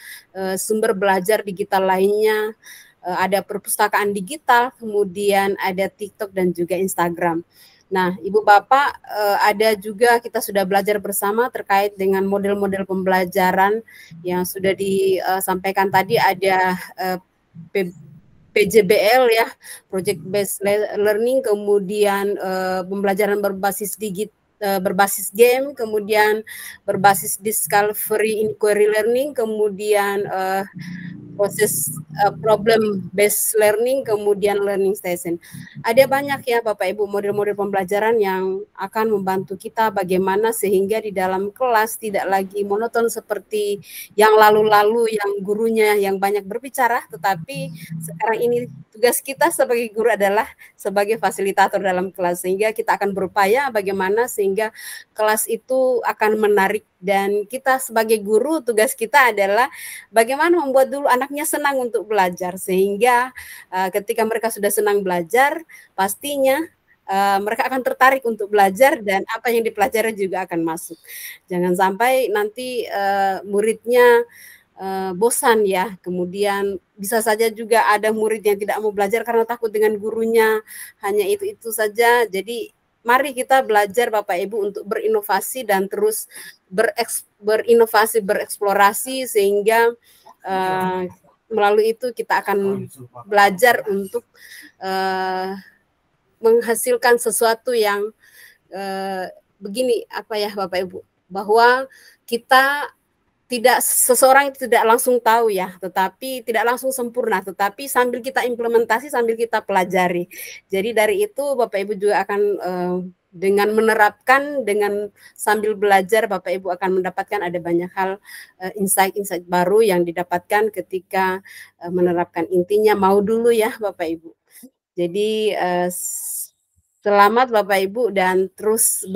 sumber belajar digital lainnya, ada perpustakaan digital, kemudian ada TikTok dan juga Instagram. Nah, Ibu Bapak, ada juga kita sudah belajar bersama terkait dengan model-model pembelajaran yang sudah disampaikan tadi, ada PJBL ya, Project Based Learning, kemudian pembelajaran berbasis berbasis game, kemudian berbasis discovery inquiry learning, kemudian proses problem based learning, kemudian learning station. Ada banyak ya Bapak Ibu model-model pembelajaran yang akan membantu kita bagaimana sehingga di dalam kelas tidak lagi monoton seperti yang lalu-lalu yang gurunya yang banyak berbicara, tetapi sekarang ini tugas kita sebagai guru adalah sebagai fasilitator dalam kelas, sehingga kita akan berupaya bagaimana sehingga kelas itu akan menarik, dan kita sebagai guru tugas kita adalah bagaimana membuat dulu anaknya senang untuk belajar, sehingga ketika mereka sudah senang belajar pastinya mereka akan tertarik untuk belajar dan apa yang dipelajari juga akan masuk. Jangan sampai nanti muridnya bosan ya, kemudian bisa saja juga ada murid yang tidak mau belajar karena takut dengan gurunya, hanya itu saja. Jadi mari kita belajar Bapak Ibu untuk berinovasi dan terus berinovasi, bereksplorasi, sehingga melalui itu kita akan belajar untuk menghasilkan sesuatu yang begini apa ya Bapak Ibu, bahwa kita seseorang itu tidak langsung tahu ya, tetapi tidak langsung sempurna, tetapi sambil kita implementasi, sambil kita pelajari. Jadi dari itu Bapak Ibu juga akan dengan menerapkan, dengan sambil belajar, Bapak Ibu akan mendapatkan ada banyak hal insight-insight baru yang didapatkan ketika menerapkan. Intinya mau dulu ya Bapak Ibu. Jadi selamat Bapak Ibu, dan terus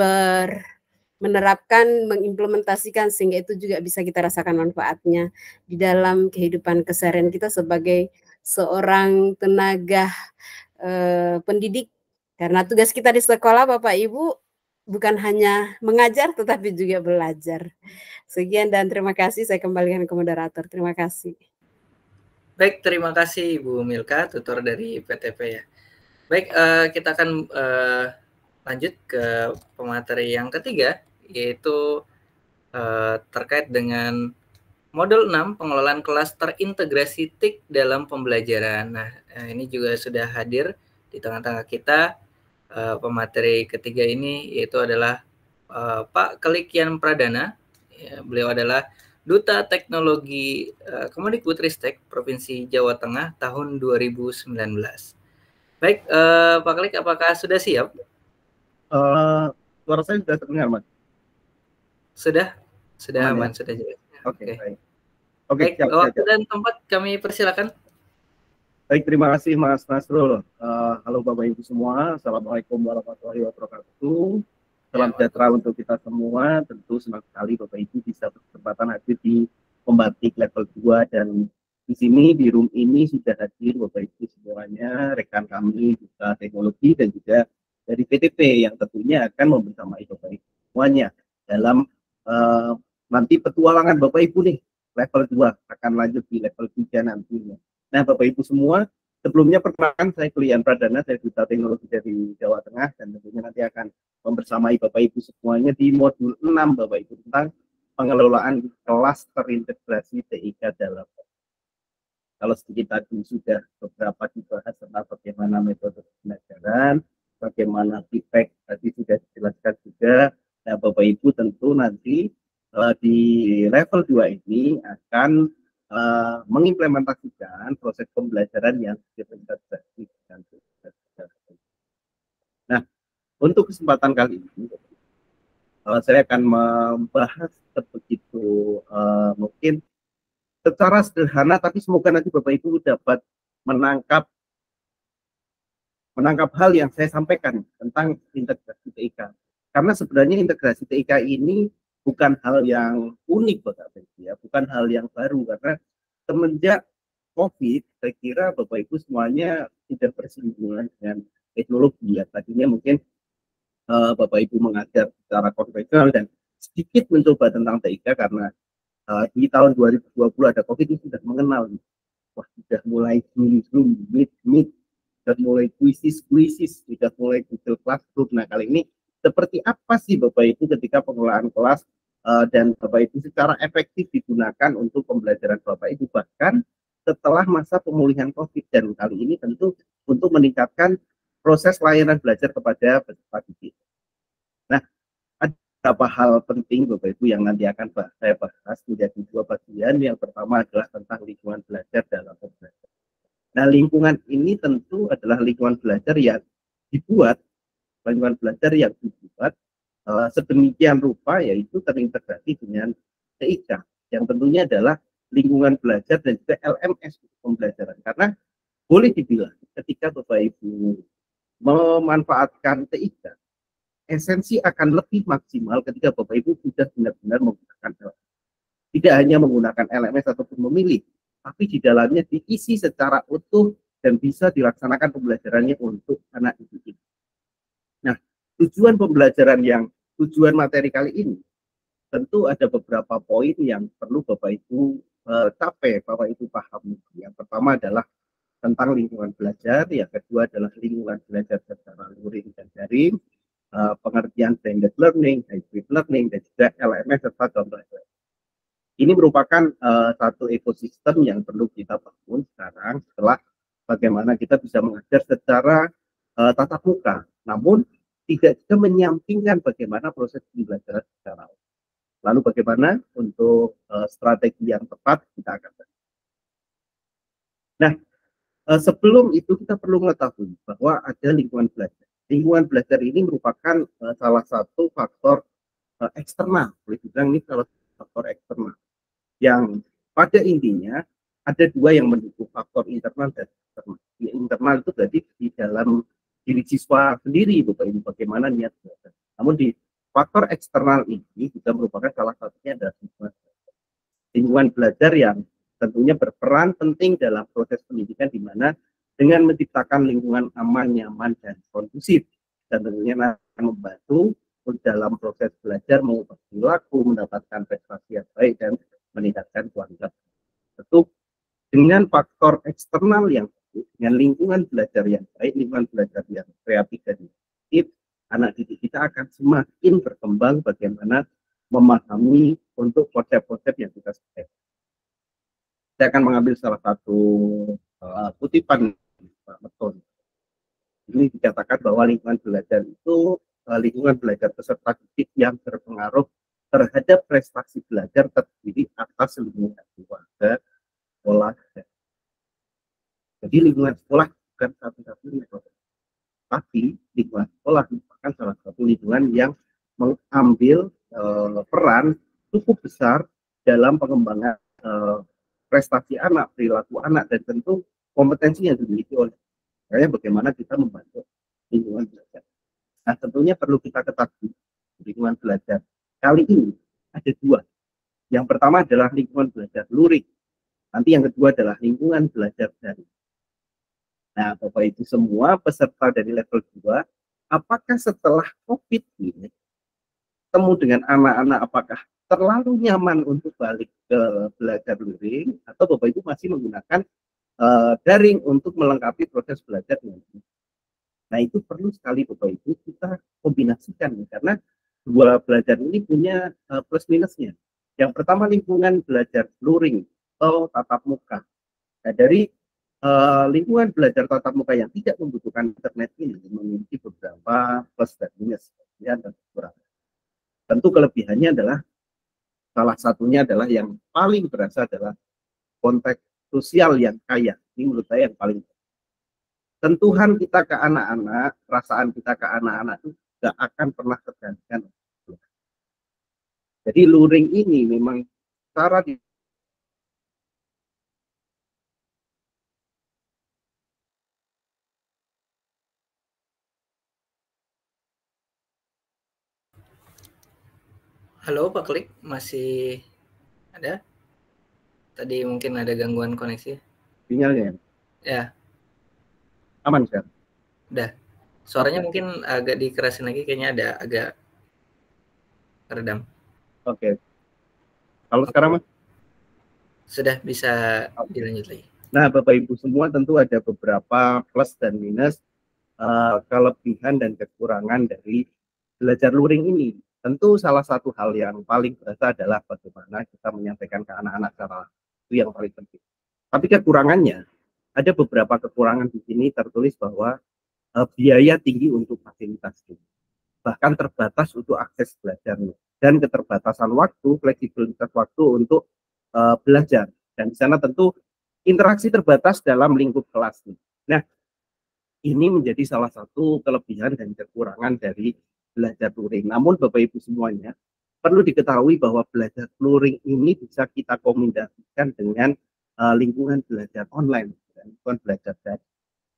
menerapkan, mengimplementasikan sehingga itu juga bisa kita rasakan manfaatnya di dalam kehidupan keseharian kita sebagai seorang tenaga pendidik. Karena tugas kita di sekolah Bapak Ibu bukan hanya mengajar tetapi juga belajar. Sekian dan terima kasih, saya kembalikan ke moderator. Terima kasih. Baik, terima kasih Ibu Milka, tutor dari PTP ya. Baik, kita akan lanjut ke pemateri yang ketiga, yaitu terkait dengan modul 6 pengelolaan kelas terintegrasi TIK dalam pembelajaran. Nah, ini juga sudah hadir di tengah-tengah kita. Pemateri ketiga ini yaitu adalah Pak Kelikian Pradana. Ya, beliau adalah Duta Teknologi Kemendikbudristek Provinsi Jawa Tengah tahun 2019. Baik, Pak Kelik, apakah sudah siap? Suara saya sudah terdengar, Mas? Sudah aman, aman, sudah jelas. Oke, baik. Baik, waktu dan tempat kami persilakan. Baik, terima kasih Mas Nasrul. Halo Bapak Ibu semua, Assalamualaikum warahmatullahi wabarakatuh. Salam sejahtera untuk kita semua. Tentu senang sekali Bapak Ibu bisa berkesempatan hadir di Pembatik level 2, dan di sini di room ini sudah hadir Bapak Ibu semuanya, rekan kami Duta Teknologi dan juga dari PTP yang tentunya akan membersamai Bapak Ibu semuanya dalam nanti petualangan Bapak Ibu nih level 2 akan lanjut di level 3 nantinya. Nah, Bapak Ibu semua, sebelumnya perkenalkan saya Kelikian Pradana, saya Duta Teknologi dari Jawa Tengah, dan tentunya nanti akan membersamai Bapak Ibu semuanya di modul 6 Bapak Ibu tentang pengelolaan kelas terintegrasi TIK dalam. Kalau sedikit tadi sudah beberapa dibahas tentang bagaimana metode pembelajaran, bagaimana feedback tadi sudah dijelaskan juga. Nah, Bapak Ibu tentu nanti di level 2 ini akan mengimplementasikan proses pembelajaran yang terintegrasi dengan. Nah, untuk kesempatan kali ini, saya akan membahas begitu mungkin secara sederhana, tapi semoga nanti Bapak Ibu dapat menangkap hal yang saya sampaikan tentang integrasi TIK. Karena sebenarnya integrasi TIK ini bukan hal yang unik Bapak Ibu ya, bukan hal yang baru, karena semenjak COVID, saya kira Bapak Ibu semuanya sudah bersinggungan dengan teknologi ya. Tadinya mungkin Bapak Ibu mengajar secara konvensional dan sedikit mencoba tentang TIK karena di tahun 2020 ada COVID, itu sudah mengenal. Wah, sudah mulai Zoom, Meet, sudah mulai kuisis, sudah mulai Google Classroom. Nah, kali ini seperti apa sih Bapak Ibu ketika pengelolaan kelas dan Bapak Ibu secara efektif digunakan untuk pembelajaran Bapak Ibu bahkan setelah masa pemulihan COVID, dan kali ini tentu untuk meningkatkan proses layanan belajar kepada peserta didik. Nah, ada beberapa hal penting Bapak Ibu yang nanti akan saya bahas menjadi dua bagian. Yang pertama adalah tentang lingkungan belajar dalam pembelajaran. Nah, lingkungan ini tentu adalah lingkungan belajar yang dibuat sedemikian rupa, yaitu terintegrasi dengan TIK, yang tentunya adalah lingkungan belajar dan juga LMS pembelajaran. Karena boleh dibilang ketika Bapak Ibu memanfaatkan TIK, esensi akan lebih maksimal ketika Bapak Ibu sudah benar-benar menggunakan LMS. Tidak hanya menggunakan LMS ataupun memilih, tapi di dalamnya diisi secara utuh dan bisa dilaksanakan pembelajarannya untuk anak didik. Nah, tujuan pembelajaran tujuan materi kali ini tentu ada beberapa poin yang perlu Bapak Ibu capai, Bapak Ibu pahami. Yang pertama adalah tentang lingkungan belajar, yang kedua adalah lingkungan belajar secara luring dan daring, pengertian blended learning, hybrid learning, dan juga LMS serta contoh. Ini merupakan satu ekosistem yang perlu kita bangun sekarang setelah bagaimana kita bisa mengajar secara tatap muka, namun tidak juga menyampingkan bagaimana proses pembelajaran secara online. Lalu bagaimana untuk strategi yang tepat kita akan bahas. Nah, sebelum itu kita perlu mengetahui bahwa ada lingkungan belajar. Lingkungan belajar ini merupakan salah satu faktor eksternal, boleh dibilang ini salah satu faktor eksternal, yang pada intinya ada dua yang mendukung, faktor internal dan eksternal. Internal itu berarti di dalam diri siswa sendiri, bagaimana niat belajar. Namun di faktor eksternal ini juga merupakan salah satunya adalah lingkungan belajar yang tentunya berperan penting dalam proses pendidikan, di mana dengan menciptakan lingkungan aman, nyaman, dan kondusif, dan tentunya akan membantu dalam proses belajar mengubah perilaku, mendapatkan prestasi yang baik, dan meningkatkan kualitas. Tentu dengan faktor eksternal yang dengan lingkungan belajar yang baik, lingkungan belajar yang kreatif dan inovatif, anak didik kita akan semakin berkembang bagaimana memahami untuk konsep-konsep yang kita sampaikan. Saya akan mengambil salah satu kutipan Pak Meton. Ini dikatakan bahwa lingkungan belajar itu lingkungan belajar peserta didik yang berpengaruh terhadap prestasi belajar terdiri atas lingkungan keluarga, sekolah. Jadi lingkungan sekolah bukan satu-satunya, tapi lingkungan sekolah merupakan salah satu lingkungan yang mengambil peran cukup besar dalam pengembangan prestasi anak, perilaku anak, dan tentu kompetensi yang dimiliki oleh saya bagaimana kita membantu lingkungan belajar. Nah, tentunya perlu kita ketahui lingkungan belajar kali ini ada dua. Yang pertama adalah lingkungan belajar luring. Nanti yang kedua adalah lingkungan belajar daring. Nah, Bapak Ibu semua peserta dari level 2, apakah setelah COVID ini temu dengan anak-anak apakah terlalu nyaman untuk balik ke belajar luring atau Bapak Ibu masih menggunakan daring untuk melengkapi proses belajar ini? Nah, itu perlu sekali Bapak Ibu kita kombinasikan karena dua belajar ini punya plus minusnya. Yang pertama lingkungan belajar luring atau tatap muka. Nah, dari lingkungan belajar tatap muka yang tidak membutuhkan internet ini memiliki beberapa plus dan minus dan kekurangan. Tentu kelebihannya adalah salah satunya adalah yang paling berasa adalah konteks sosial yang kaya. Ini menurut saya yang paling sentuhan kita ke anak-anak, perasaan kita ke anak-anak itu tidak akan pernah tergantikan. Jadi luring ini memang cara di Halo Pak Klik, masih ada? Tadi mungkin ada gangguan koneksi. Sinyalnya ya? Aman kan? Udah. Suaranya mungkin agak dikerasin lagi, kayaknya ada agak redam. Oke. Kalau sekarang Mas? Sudah bisa dilanjut lagi. Nah, Bapak Ibu semua tentu ada beberapa plus dan minus kelebihan dan kekurangan dari belajar luring ini. Tentu salah satu hal yang paling berasa adalah bagaimana kita menyampaikan ke anak-anak secara itu yang paling penting. Tapi kekurangannya, ada beberapa kekurangan di sini tertulis bahwa biaya tinggi untuk fasilitas ini. Bahkan terbatas untuk akses belajarnya. Dan keterbatasan waktu, fleksibilitas waktu untuk belajar. Dan di sana tentu interaksi terbatas dalam lingkup kelas. Nah, ini menjadi salah satu kelebihan dan kekurangan dari belajar luring. Namun Bapak Ibu semuanya perlu diketahui bahwa belajar luring ini bisa kita kombinasikan dengan lingkungan belajar online, lingkungan belajar daring.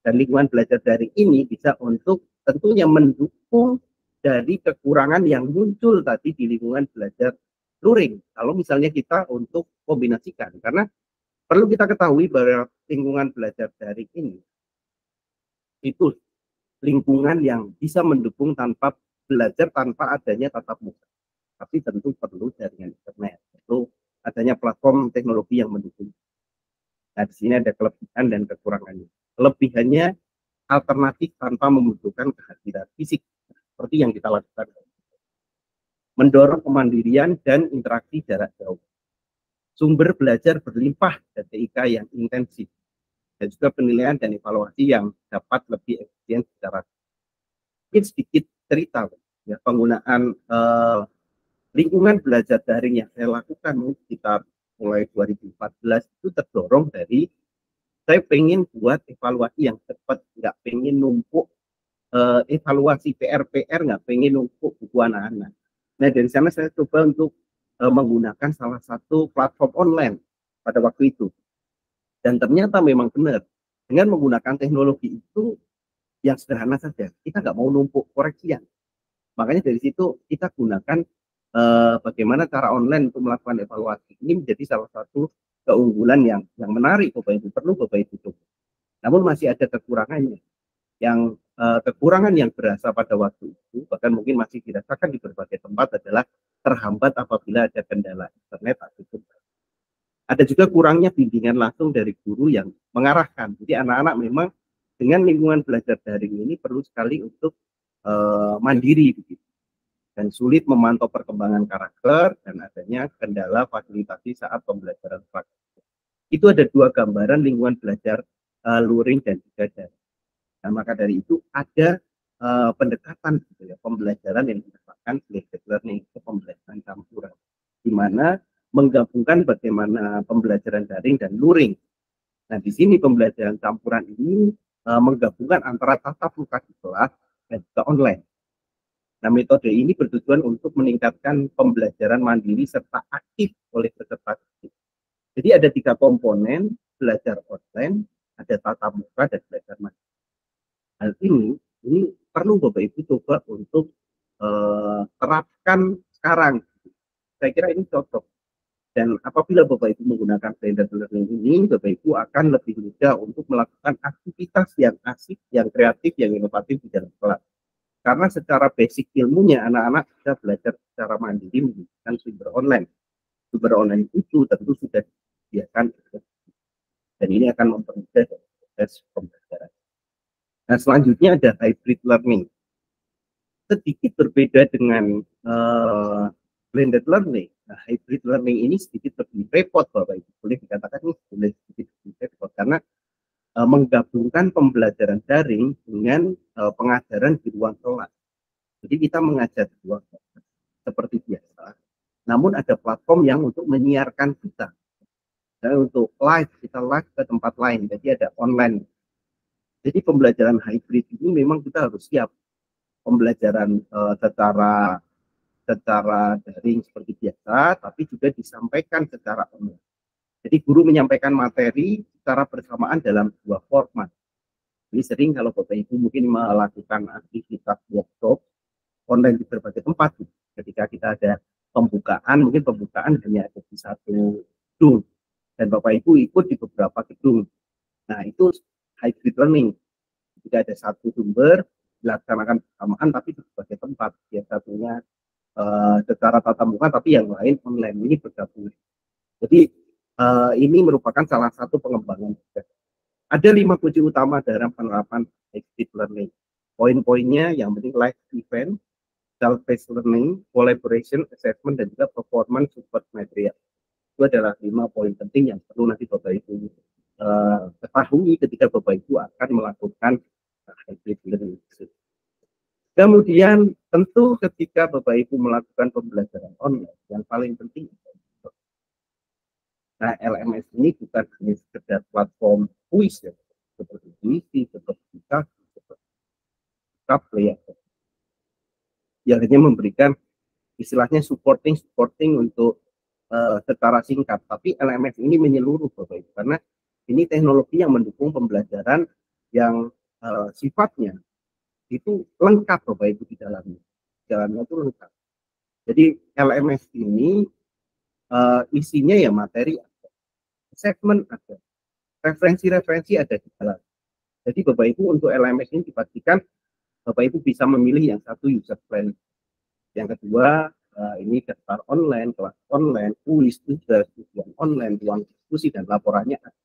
Dan lingkungan belajar daring ini bisa untuk tentunya mendukung dari kekurangan yang muncul tadi di lingkungan belajar luring. Kalau misalnya kita untuk kombinasikan, karena perlu kita ketahui bahwa lingkungan belajar daring ini itu lingkungan yang bisa mendukung tanpa belajar tanpa adanya tatap muka. Tapi tentu perlu jaringan internet, perlu adanya platform teknologi yang mendukung. Nah, di sini ada kelebihan dan kekurangannya. Kelebihannya alternatif tanpa membutuhkan kehadiran fisik, seperti yang kita lakukan. Mendorong kemandirian dan interaksi jarak jauh. Sumber belajar berlimpah dan TIK yang intensif. Dan juga penilaian dan evaluasi yang dapat lebih efisien secara. Mungkin sedikit cerita ya, penggunaan lingkungan belajar daring yang saya lakukan sekitar mulai 2014 itu terdorong dari saya pengen buat evaluasi yang cepat, nggak pengen numpuk evaluasi PR-PR, nggak pengen numpuk buku anak-anak. Nah, dari sana saya coba untuk menggunakan salah satu platform online pada waktu itu. Dan ternyata memang benar, dengan menggunakan teknologi itu yang sederhana saja, kita nggak mau numpuk koreksian. Makanya dari situ kita gunakan bagaimana cara online untuk melakukan evaluasi. Ini menjadi salah satu keunggulan yang menarik Bapak Ibu, perlu Bapak Ibu coba. Namun masih ada kekurangannya. Yang kekurangan yang berasa pada waktu itu, bahkan mungkin masih dirasakan di berbagai tempat adalah terhambat apabila ada kendala internet atau ada juga kurangnya bimbingan langsung dari guru yang mengarahkan. Jadi anak-anak memang dengan lingkungan belajar daring ini perlu sekali untuk mandiri begitu. Dan sulit memantau perkembangan karakter dan adanya kendala fasilitasi saat pembelajaran praktik. Itu ada dua gambaran lingkungan belajar luring dan juga daring. Nah, maka dari itu ada pendekatan gitu ya, pembelajaran yang dinamakan blended learning, itu pembelajaran campuran, di mana menggabungkan bagaimana pembelajaran daring dan luring. Nah, di sini pembelajaran campuran ini menggabungkan antara tatap muka di kelas dan juga online. Nah, metode ini bertujuan untuk meningkatkan pembelajaran mandiri serta aktif oleh peserta didik. Jadi ada 3 komponen, belajar online, ada tatap muka, dan belajar mandiri. Hal ini perlu Bapak Ibu coba untuk terapkan sekarang. Saya kira ini cocok. Dan apabila Bapak Ibu menggunakan blended learning ini, Bapak Ibu akan lebih mudah untuk melakukan aktivitas yang asik, yang kreatif, yang inovatif di dalam kelas. Karena secara basic ilmunya anak-anak bisa belajar secara mandiri menggunakan sumber online. Sumber online itu tentu sudah disediakan dan ini akan mempermudah proses pembelajaran. Nah, selanjutnya ada hybrid learning. Sedikit berbeda dengan blended learning. Nah, hybrid learning ini sedikit lebih repot, Bapak Ibu. Boleh dikatakan ini boleh sedikit lebih repot karena menggabungkan pembelajaran daring dengan pengajaran di ruang kelas. Jadi kita mengajar di ruang kelas seperti biasa, namun ada platform yang untuk menyiarkan kita. Dan untuk live, kita live ke tempat lain, jadi ada online. Jadi pembelajaran hybrid ini memang kita harus siap. Pembelajaran secara daring seperti biasa, tapi juga disampaikan secara online. Jadi guru menyampaikan materi secara bersamaan dalam 2 format. Ini sering kalau Bapak Ibu mungkin melakukan aktivitas workshop online di berbagai tempat. Ketika kita ada pembukaan, mungkin pembukaan hanya ada di 1 gedung. Dan Bapak Ibu ikut di beberapa gedung. Nah, itu hybrid learning. Jika ada 1 sumber, dilaksanakan bersamaan tapi di berbagai tempat. Yang satunya secara tatap muka, tapi yang lain online, ini bergabung. Jadi ini merupakan salah satu pengembangan juga. Ada 5 kunci utama dalam penerapan hybrid learning. Poin-poinnya yang penting live event, self-paced learning, collaboration, assessment, dan juga performance support material. Itu adalah 5 poin penting yang perlu nanti Bapak Ibu ketahui ketika Bapak Ibu akan melakukan hybrid learning. Kemudian tentu ketika Bapak Ibu melakukan pembelajaran online, yang paling penting, nah LMS ini bukan hanya sekedar platform kuis ya, seperti Wiki, seperti Discovery, seperti Play, yang hanya memberikan istilahnya supporting untuk secara singkat, tapi LMS ini menyeluruh Bapak Ibu, karena ini teknologi yang mendukung pembelajaran yang sifatnya itu lengkap Bapak Ibu di dalamnya. Dalamnya itu lengkap. Jadi LMS ini isinya ya materi ada, segmen ada, referensi-referensi ada di dalam. Jadi Bapak Ibu untuk LMS ini dipastikan Bapak Ibu bisa memilih yang satu user friendly. Yang kedua ini daftar online, kelas online, kuis, tugas, ujian online, ruang diskusi dan laporannya ada.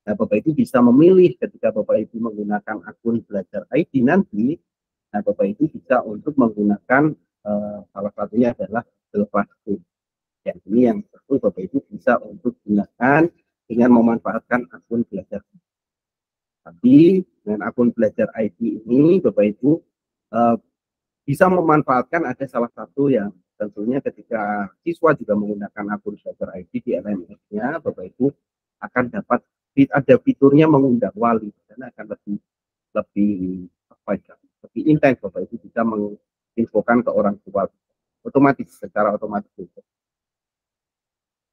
Nah, Bapak Ibu bisa memilih ketika Bapak Ibu menggunakan akun belajar ID nanti, nah Bapak Ibu bisa untuk menggunakan salah satunya adalah Google Classroom. Yang ini yang tentu Bapak Ibu bisa untuk gunakan dengan memanfaatkan akun belajar. Tapi dengan akun belajar ID ini Bapak Ibu bisa memanfaatkan ada salah satu yang tentunya ketika siswa juga menggunakan akun belajar ID di LMS-nya, Bapak Ibu akan dapat ada fiturnya mengundang wali dan akan lebih intens Bapak Ibu bisa menginfokan ke orang tua otomatis secara otomatis.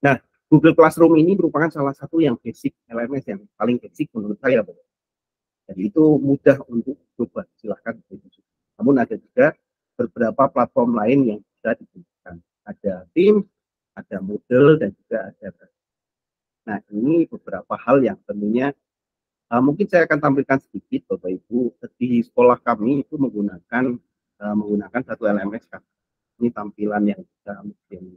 Nah, Google Classroom ini merupakan salah satu yang basic LMS yang paling basic menurut saya, Bapak. Jadi itu mudah untuk coba, silahkan. Namun ada juga beberapa platform lain yang bisa digunakan. Ada Teams, ada Moodle, dan juga ada. Nah, ini beberapa hal yang tentunya mungkin saya akan tampilkan sedikit Bapak Ibu. Di sekolah kami itu menggunakan satu LMS kan. Ini tampilan yang bisa mungkin.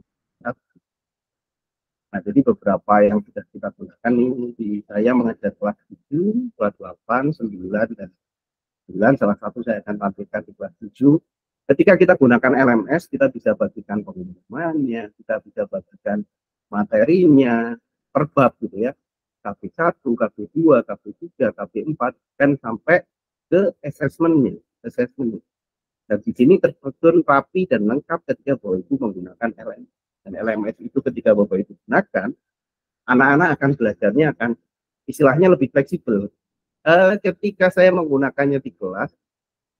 Nah, jadi beberapa yang sudah kita gunakan ini saya mengajar kelas 7, kelas 8, 9, dan 9. Salah satu saya akan tampilkan di kelas 7. Ketika kita gunakan LMS, kita bisa bagikan pengumumannya, kita bisa bagikan materinya, per bab gitu ya, KB1, KB2, KB3, KB4, kan sampai ke assessment-nya. assessment. Dan di sini tersusun rapi dan lengkap ketika Bapak Ibu menggunakan LMS. Dan LMS itu ketika Bapak Ibu gunakan, anak-anak akan belajarnya akan istilahnya lebih fleksibel. Ketika saya menggunakannya di kelas,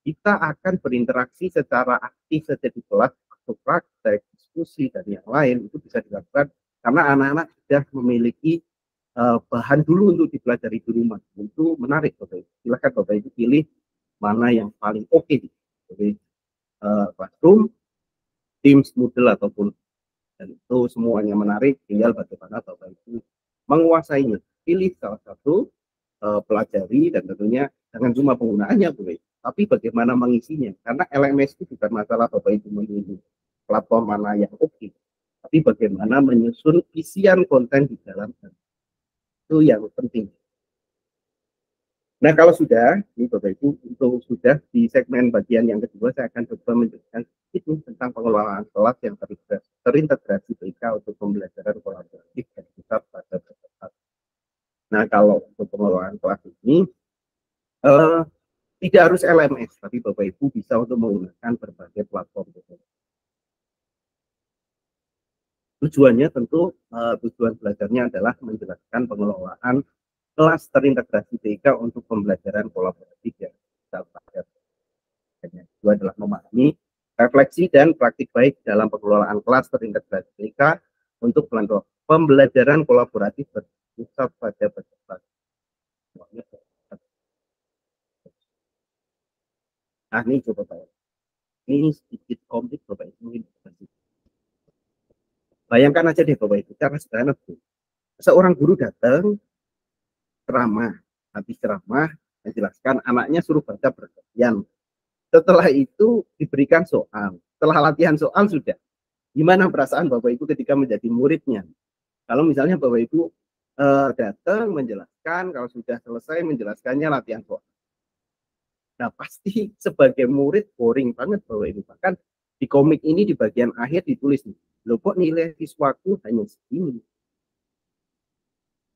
kita akan berinteraksi secara aktif saja di kelas, untuk praktek, diskusi, dan yang lain itu bisa dilakukan karena anak-anak sudah memiliki bahan dulu untuk dipelajari di rumah. Itu menarik, Bapak Ibu. Silakan Bapak Ibu pilih mana yang paling oke. Jadi Classroom, Teams, Moodle, ataupun, dan itu semuanya menarik, tinggal bagaimana Bapak Ibu menguasainya. Pilih salah satu, pelajari, dan tentunya jangan cuma penggunaannya, tapi bagaimana mengisinya. Karena LMS itu bukan masalah Bapak Ibu memilih platform mana yang oke, tapi bagaimana menyusun isian konten di dalam itu yang penting. Nah, kalau sudah, ini Bapak Ibu, untuk sudah di segmen bagian yang kedua, saya akan coba menjelaskan sedikit tentang pengelolaan kelas yang terintegrasi BK untuk pembelajaran kolaboratif dan pusat pada peserta. Nah, kalau untuk pengelolaan kelas ini, tidak harus LMS, tapi Bapak Ibu bisa untuk menggunakan berbagai platform. Tujuannya tentu, tujuan belajarnya adalah menjelaskan pengelolaan kelas terintegrasi BK untuk pembelajaran kolaboratif yang padat. Itu adalah memahami refleksi dan praktik baik dalam pengelolaan kelas terintegrasi BK untuk pembelajaran kolaboratif berpusat pada peserta. Nah, ini coba Pak. Ini sedikit kompleks Bapak Ibu. Bayangkan aja deh Bapak Ibu, cara sederhana tuh. Seorang guru datang ceramah, habis ceramah menjelaskan, anaknya suruh baca bergantian. Setelah itu diberikan soal. Setelah latihan soal sudah. Gimana perasaan Bapak Ibu ketika menjadi muridnya? Kalau misalnya Bapak Ibu datang menjelaskan, kalau sudah selesai menjelaskannya latihan soal. Nah, pasti sebagai murid boring banget Bapak Ibu. Bahkan di komik ini di bagian akhir ditulis, loh kok nilai siswaku hanya segini?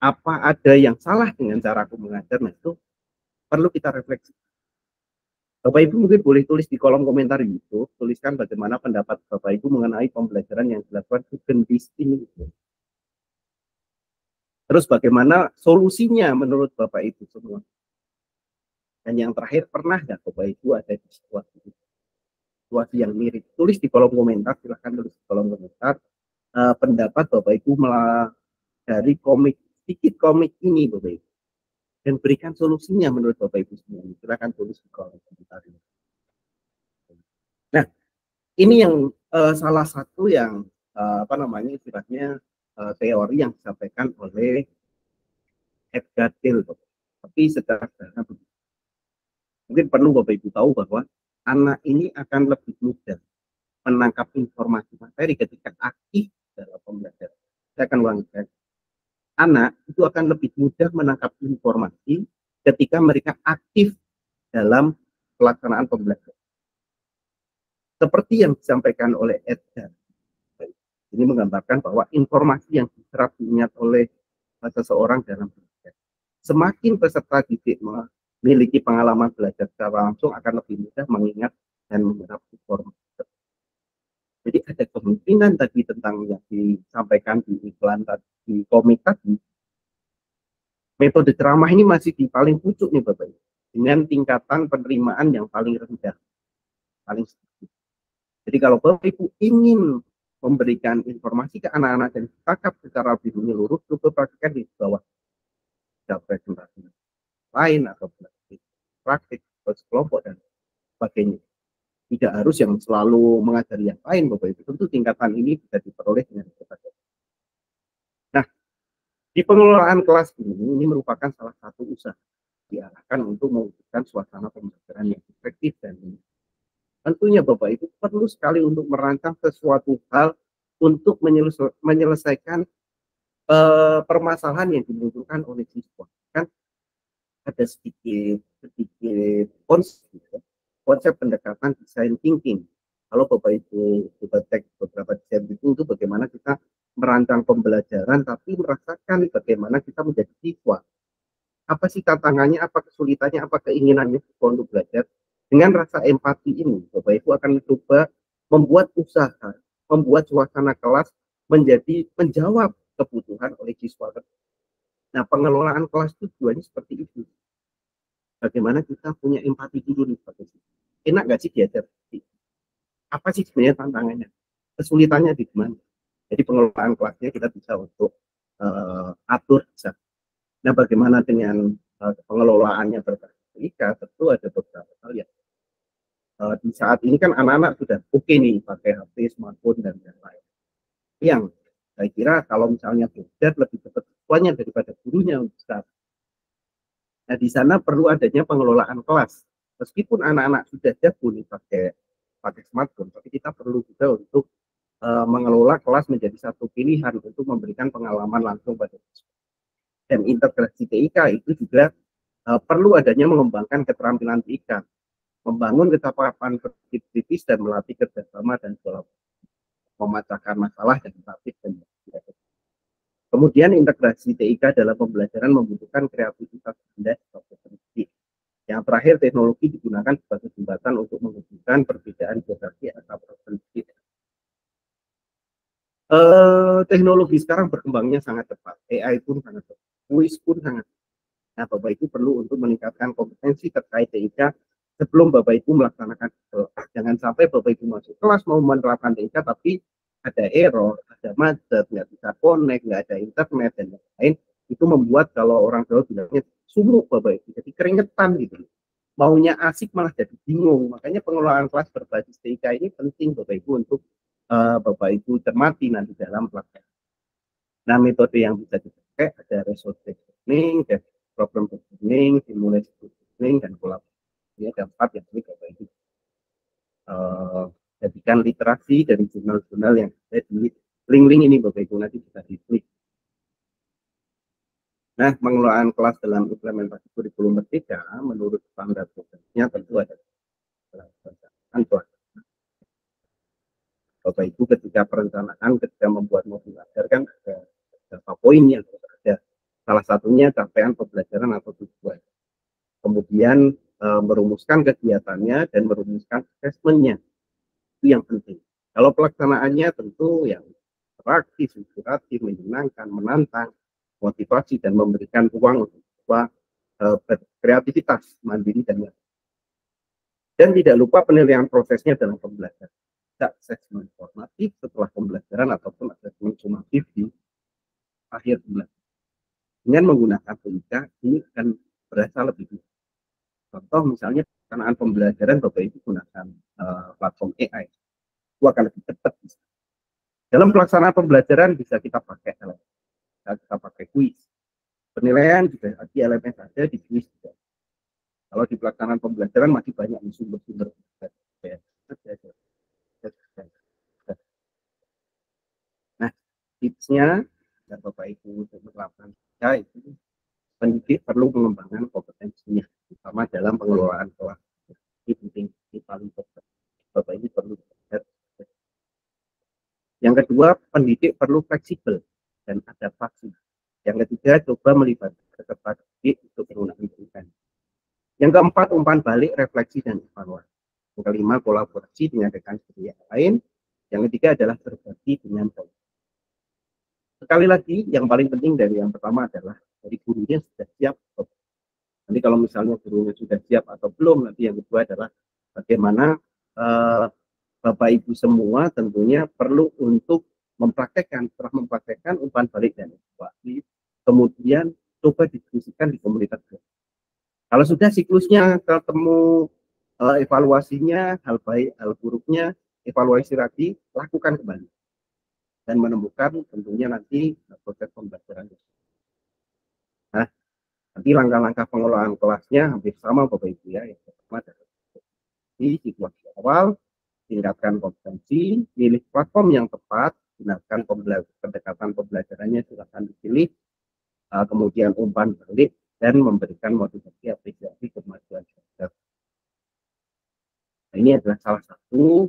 Apa ada yang salah dengan cara aku mengajar? Nah, itu perlu kita refleksi. Bapak Ibu mungkin boleh tulis di kolom komentar YouTube, tuliskan bagaimana pendapat Bapak Ibu mengenai pembelajaran yang dilakukan Hugenbist ini. Terus bagaimana solusinya menurut Bapak Ibu semua. Dan yang terakhir, pernah nggak Bapak Ibu ada di situasi yang mirip? Tulis di kolom komentar, silahkan tulis di kolom komentar pendapat Bapak Ibu dari komik, sedikit komik ini Bapak Ibu. Dan berikan solusinya menurut Bapak Ibu semua. Silakan tulis di kolom komentar. Nah, ini yang salah satu yang istilahnya teori yang disampaikan oleh Edgar Thiel. Tapi secara sederhana mungkin perlu Bapak Ibu tahu bahwa anak ini akan lebih mudah menangkap informasi materi ketika aktif dalam pembelajaran. Saya akan ulangi. Anak itu akan lebih mudah menangkap informasi ketika mereka aktif dalam pelaksanaan pembelajaran. Seperti yang disampaikan oleh Edgar, ini menggambarkan bahwa informasi yang diserap diingat oleh seseorang dalam belajar, semakin peserta didik memiliki pengalaman belajar secara langsung, akan lebih mudah mengingat dan menyerap informasi. Jadi ada kemungkinan tadi tentang yang disampaikan di iklan tadi, di komik tadi, metode ceramah ini masih di paling pucuk nih Bapak Ibu, dengan tingkatan penerimaan yang paling rendah, paling sedikit. Jadi kalau Bapak Ibu ingin memberikan informasi ke anak-anak dan ditangkap secara lebih menyeluruh, cukup praktikkan di bawah presentasi lain atau praktik kelompok dan sebagainya. Tidak harus yang selalu mengajari yang lain Bapak Ibu. Tentu tingkatan ini bisa diperoleh dengan cepat. Nah, di pengelolaan kelas ini merupakan salah satu usaha diarahkan untuk mewujudkan suasana pembelajaran yang efektif dan tentunya Bapak Ibu perlu sekali untuk merancang sesuatu hal untuk menyelesaikan permasalahan yang dimunculkan oleh siswa. Kan ada sedikit konsep pendekatan design thinking. Kalau Bapak Ibu coba cek beberapa design thinking itu bagaimana kita merancang pembelajaran tapi merasakan bagaimana kita menjadi siswa. Apa sih tantangannya, apa kesulitannya, apa keinginannya siswa untuk belajar. Dengan rasa empati ini, Bapak Ibu akan coba membuat usaha, membuat suasana kelas menjawab kebutuhan oleh siswa. Nah, pengelolaan kelas tujuannya seperti itu. Bagaimana kita punya empati dulu nih, Bapak Ibu. Enak nggak sih diajar? Apa sih sebenarnya tantangannya? Kesulitannya di mana? Jadi pengelolaan kelasnya kita bisa untuk atur. Bisa. Nah, bagaimana dengan pengelolaannya berbasis TIK? Tentu ada beberapa hal ya. Di saat ini kan anak-anak sudah oke nih pakai HP, smartphone, dan lain-lain. Yang saya kira kalau misalnya belajar lebih cepat siswanya daripada gurunya besar. Nah, di sana perlu adanya pengelolaan kelas. Meskipun anak-anak sudah jago nih pakai smartphone, tapi kita perlu juga untuk mengelola kelas menjadi satu pilihan untuk memberikan pengalaman langsung pada siswa. Dan integrasi TIK itu juga perlu adanya mengembangkan keterampilan TIK, membangun kecapapan kritis dan melatih kerjasama dan kolaborasi, memecahkan masalah dan tatib dan kemudian integrasi TIK dalam pembelajaran membutuhkan kreativitas dan pendidik. Yang terakhir, teknologi digunakan sebagai jembatan untuk menghubungkan perbedaan geografi antar pendidik. Teknologi sekarang berkembangnya sangat cepat, AI pun sangat cepat, kuis pun sangat cepat. Nah, Bapak Ibu perlu untuk meningkatkan kompetensi terkait TIK sebelum Bapak Ibu melaksanakan kelas. Jangan sampai Bapak Ibu masuk kelas mau menerapkan TIK tapi ada error, ada macet, nggak bisa connect, nggak ada internet dan lain-lain. Itu membuat kalau orang Jawa bilangnya sumuk Bapak Ibu, jadi keringetan gitu. Maunya asik malah jadi bingung. Makanya pengelolaan kelas berbasis TIK ini penting Bapak Ibu untuk Bapak Ibu cermati nanti dalam pelaksanaan. Nah, metode yang bisa dipakai ada result-based learning, problem learning, simulation learning, dan kolaborasi. Ini ada 4 yang ini Bapak Ibu jadikan literasi dari jurnal-jurnal yang ada di link-link ini Bapak Ibu, nanti bisa diklik. Nah, pengelolaan kelas dalam implementasi kurikulum merdeka menurut standar programnya tentu ada perencanaan. Bapak Ibu ketika perencanaan, ketika membuat modul ajar kan ada beberapa poin yang ada. Salah satunya capaian pembelajaran atau tujuan. Kemudian merumuskan kegiatannya dan merumuskan asesmennya. Itu yang penting. Kalau pelaksanaannya tentu yang praktis, inspiratif, menyenangkan, menantang, motivasi, dan memberikan ruang untuk berkreativitas, mandiri, dan tidak lupa penilaian prosesnya dalam pembelajaran. Asesmen formatif setelah pembelajaran ataupun asesmen sumatif di akhir pembelajaran. Dengan menggunakan TIK ini akan berasa lebih mudah. Contoh misalnya pelaksanaan pembelajaran Bapak Ibu gunakan platform AI, itu akan lebih cepat. Dalam pelaksanaan pembelajaran bisa kita pakai kuis. Penilaian juga di LMS ada, di kuis juga. Kalau di pelaksanaan pembelajaran masih banyak sumber-sumber. Nah, tipsnya dan Bapak Ibu untuk menerapkan itu pendidik perlu mengembangkan kompetensinya, terutama dalam pengelolaan kelas. Ini penting, ini paling penting. Bapak Ibu perlu belajar. Yang kedua, pendidik perlu fleksibel dan adaptasi. Yang ketiga, coba melibatkan peserta didik untuk penggunaan pendidikan. Yang keempat, umpan balik, refleksi, dan evaluasi. Yang kelima, kolaborasi dengan rekan kerja lain. Yang ketiga adalah berbagi dengan baik. Sekali lagi, yang paling penting dari yang pertama adalah dari gurunya sudah siap. Nanti kalau misalnya gurunya sudah siap atau belum, nanti yang kedua adalah bagaimana Bapak Ibu semua tentunya perlu untuk mempraktekkan, setelah mempraktekkan umpan balik dan evaluasi, kemudian coba diskusikan di komunitas. Kalau sudah siklusnya ketemu evaluasinya, hal baik, hal buruknya, evaluasi lagi, lakukan kembali. Dan menemukan tentunya nanti proses pembelajaran. Nah, nanti langkah-langkah pengelolaan kelasnya hampir sama Bapak Ibu ya. Yang pertama adalah situasi awal, tingkatkan kompetensi, pilih platform yang tepat, gunakan pendekatan pembelajarannya silakan dipilih, kemudian umpan balik dan memberikan motivasi apresiasi kemajuan belajar. Nah, ini adalah salah satu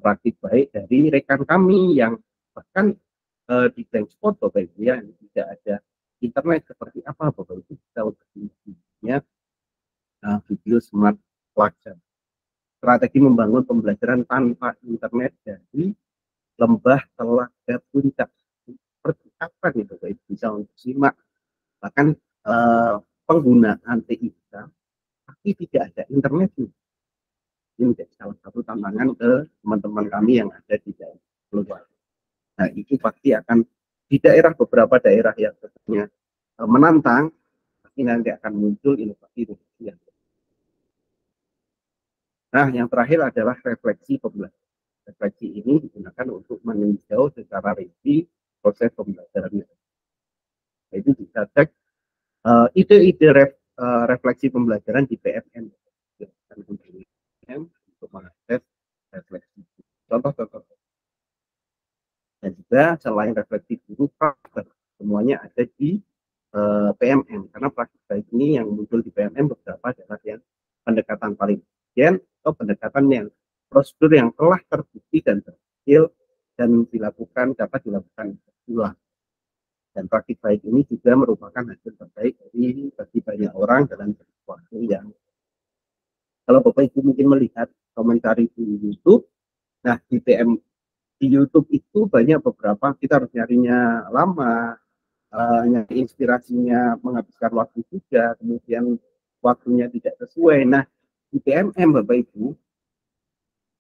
praktik baik dari rekan kami yang bahkan di blank spot Bapak Ibu ya, tidak ada internet seperti apa Bapak Ibu bisa untuk video smart classroom. strategi membangun pembelajaran tanpa internet dari lembah Telaga Puncak. Seperti apa nih Bapak Ibu bisa untuk simak bahkan penggunaan TIK tapi tidak ada internet nih. Ini menjadi salah satu tantangan ke teman-teman kami yang ada di daerah luar. Nah itu pasti akan di daerah beberapa daerah yang tentunya menantang, pasti nanti akan muncul inovasi. Nah yang terakhir adalah refleksi pembelajaran. Refleksi ini digunakan untuk meninjau secara rinci proses pembelajarannya. Itu bisa cek ide-ide refleksi pembelajaran di PMN untuk mengakses refleksi. Contoh-contoh. Dan juga selain refleksi guru, praktek semuanya ada di PMM. Karena praktik baik ini yang muncul di PMM beberapa adalah yang pendekatan paling efisien atau pendekatan yang prosedur yang telah terbukti dan berhasil dan dapat dilakukan ulang. Dan praktik baik ini juga merupakan hasil terbaik dari bagi banyak orang dalam waktu yang kalau Bapak Ibu mungkin melihat komentar di YouTube, nah di YouTube itu banyak beberapa, kita harus nyarinya lama, nyari inspirasinya menghabiskan waktu juga, kemudian waktunya tidak sesuai. Nah di PMM Bapak Ibu,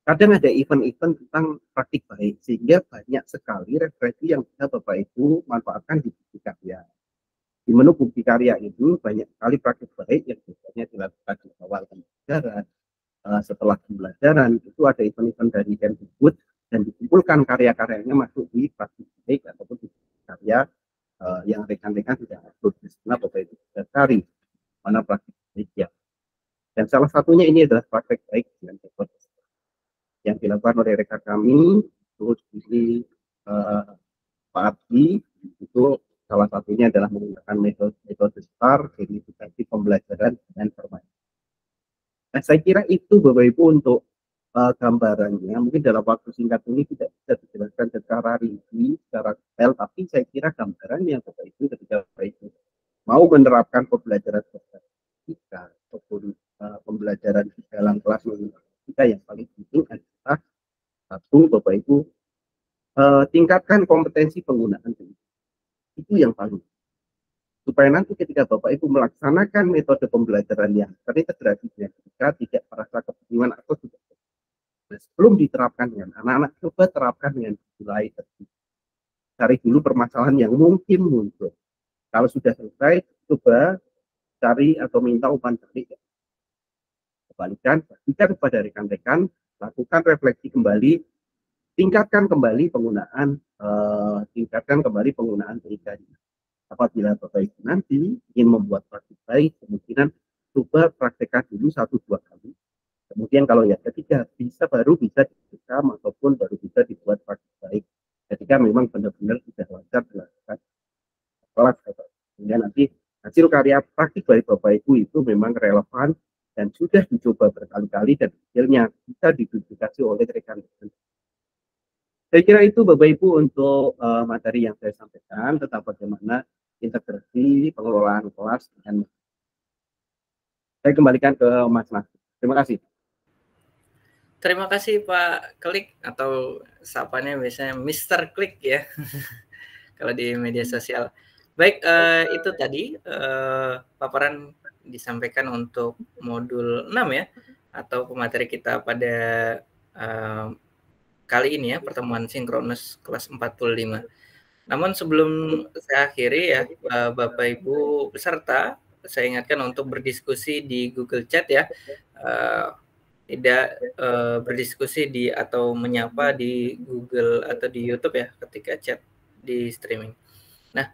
kadang ada event-event tentang praktik baik, sehingga banyak sekali referensi yang bisa Bapak Ibu manfaatkan di bukti karya. Di menu bukti karya itu banyak sekali praktik baik yang biasanya dilakukan di awal pembelajaran, setelah pembelajaran, itu ada event-event dari Kemdikbud dan dikumpulkan karya-karyanya masuk di praktik baik ataupun di karya yang rekan-rekan tidak upload di sana, Bapak Ibu bisa cari mana praktik baik ya. Dan salah satunya ini adalah praktik baik dengan metode yang dilakukan oleh rekan kami, terus di Pak Abdi, itu salah satunya adalah menggunakan metode STAR, gamifikasi pembelajaran dengan permainan. Nah, saya kira itu Bapak Ibu untuk gambarannya. Mungkin dalam waktu singkat ini tidak bisa dijelaskan secara rinci, secara detail, tapi saya kira gambarannya Bapak Ibu ketika Bapak Ibu mau menerapkan pembelajaran kita ataupun pembelajaran di dalam kelas kita yang paling penting adalah satu Bapak Ibu tingkatkan kompetensi penggunaan itu yang paling supaya nanti ketika Bapak Ibu melaksanakan metode pembelajaran yang terintegrasi dengan kita tidak merasa kebingungan atau tidak. Nah, sebelum diterapkan dengan anak-anak, coba terapkan dengan mulai cari dulu permasalahan yang mungkin muncul. Kalau sudah selesai, coba cari atau minta umpan balik. Kembalikan, bagikan kepada rekan-rekan, lakukan refleksi kembali, tingkatkan kembali penggunaan TIK. Apabila Bapak Ibu nanti ingin membuat praktik baik, kemungkinan coba praktekkan dulu 1-2 kali. Kemudian kalau yang ketiga baru bisa direkam ataupun baru bisa dibuat praktik baik. Ketika memang benar-benar sudah lancar dilakukan kelas. Sehingga nanti hasil karya praktik baik Bapak Ibu itu memang relevan dan sudah dicoba berkali-kali dan hasilnya bisa diduplikasi oleh rekan-rekan. Saya kira itu Bapak Ibu untuk materi yang saya sampaikan tentang bagaimana integrasi pengelolaan kelas. Dan saya kembalikan ke Mas Nasir. Terima kasih. Terima kasih Pak Klik atau sapanya biasanya Mr. Klik ya kalau di media sosial. Baik, itu tadi paparan disampaikan untuk modul 6 ya atau pemateri kita pada kali ini ya, pertemuan sinkronus kelas 45. Namun sebelum saya akhiri ya, Bapak Ibu peserta, saya ingatkan untuk berdiskusi di Google Chat ya, tidak berdiskusi di atau menyapa di Google atau di YouTube ya ketika chat di streaming. Nah,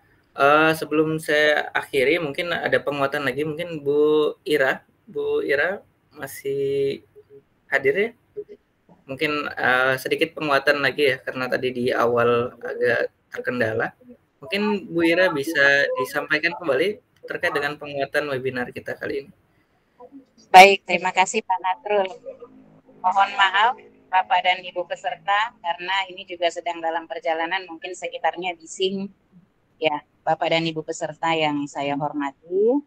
sebelum saya akhiri, mungkin ada penguatan lagi, mungkin Bu Ira masih hadir ya? Mungkin sedikit penguatan lagi ya, karena tadi di awal agak terkendala. Mungkin Bu Ira bisa disampaikan kembali terkait dengan penguatan webinar kita kali ini. Baik, terima kasih Pak Nasrul. Mohon maaf Bapak dan Ibu peserta, karena ini juga sedang dalam perjalanan, mungkin sekitarnya bising. Ya, Bapak dan Ibu peserta yang saya hormati.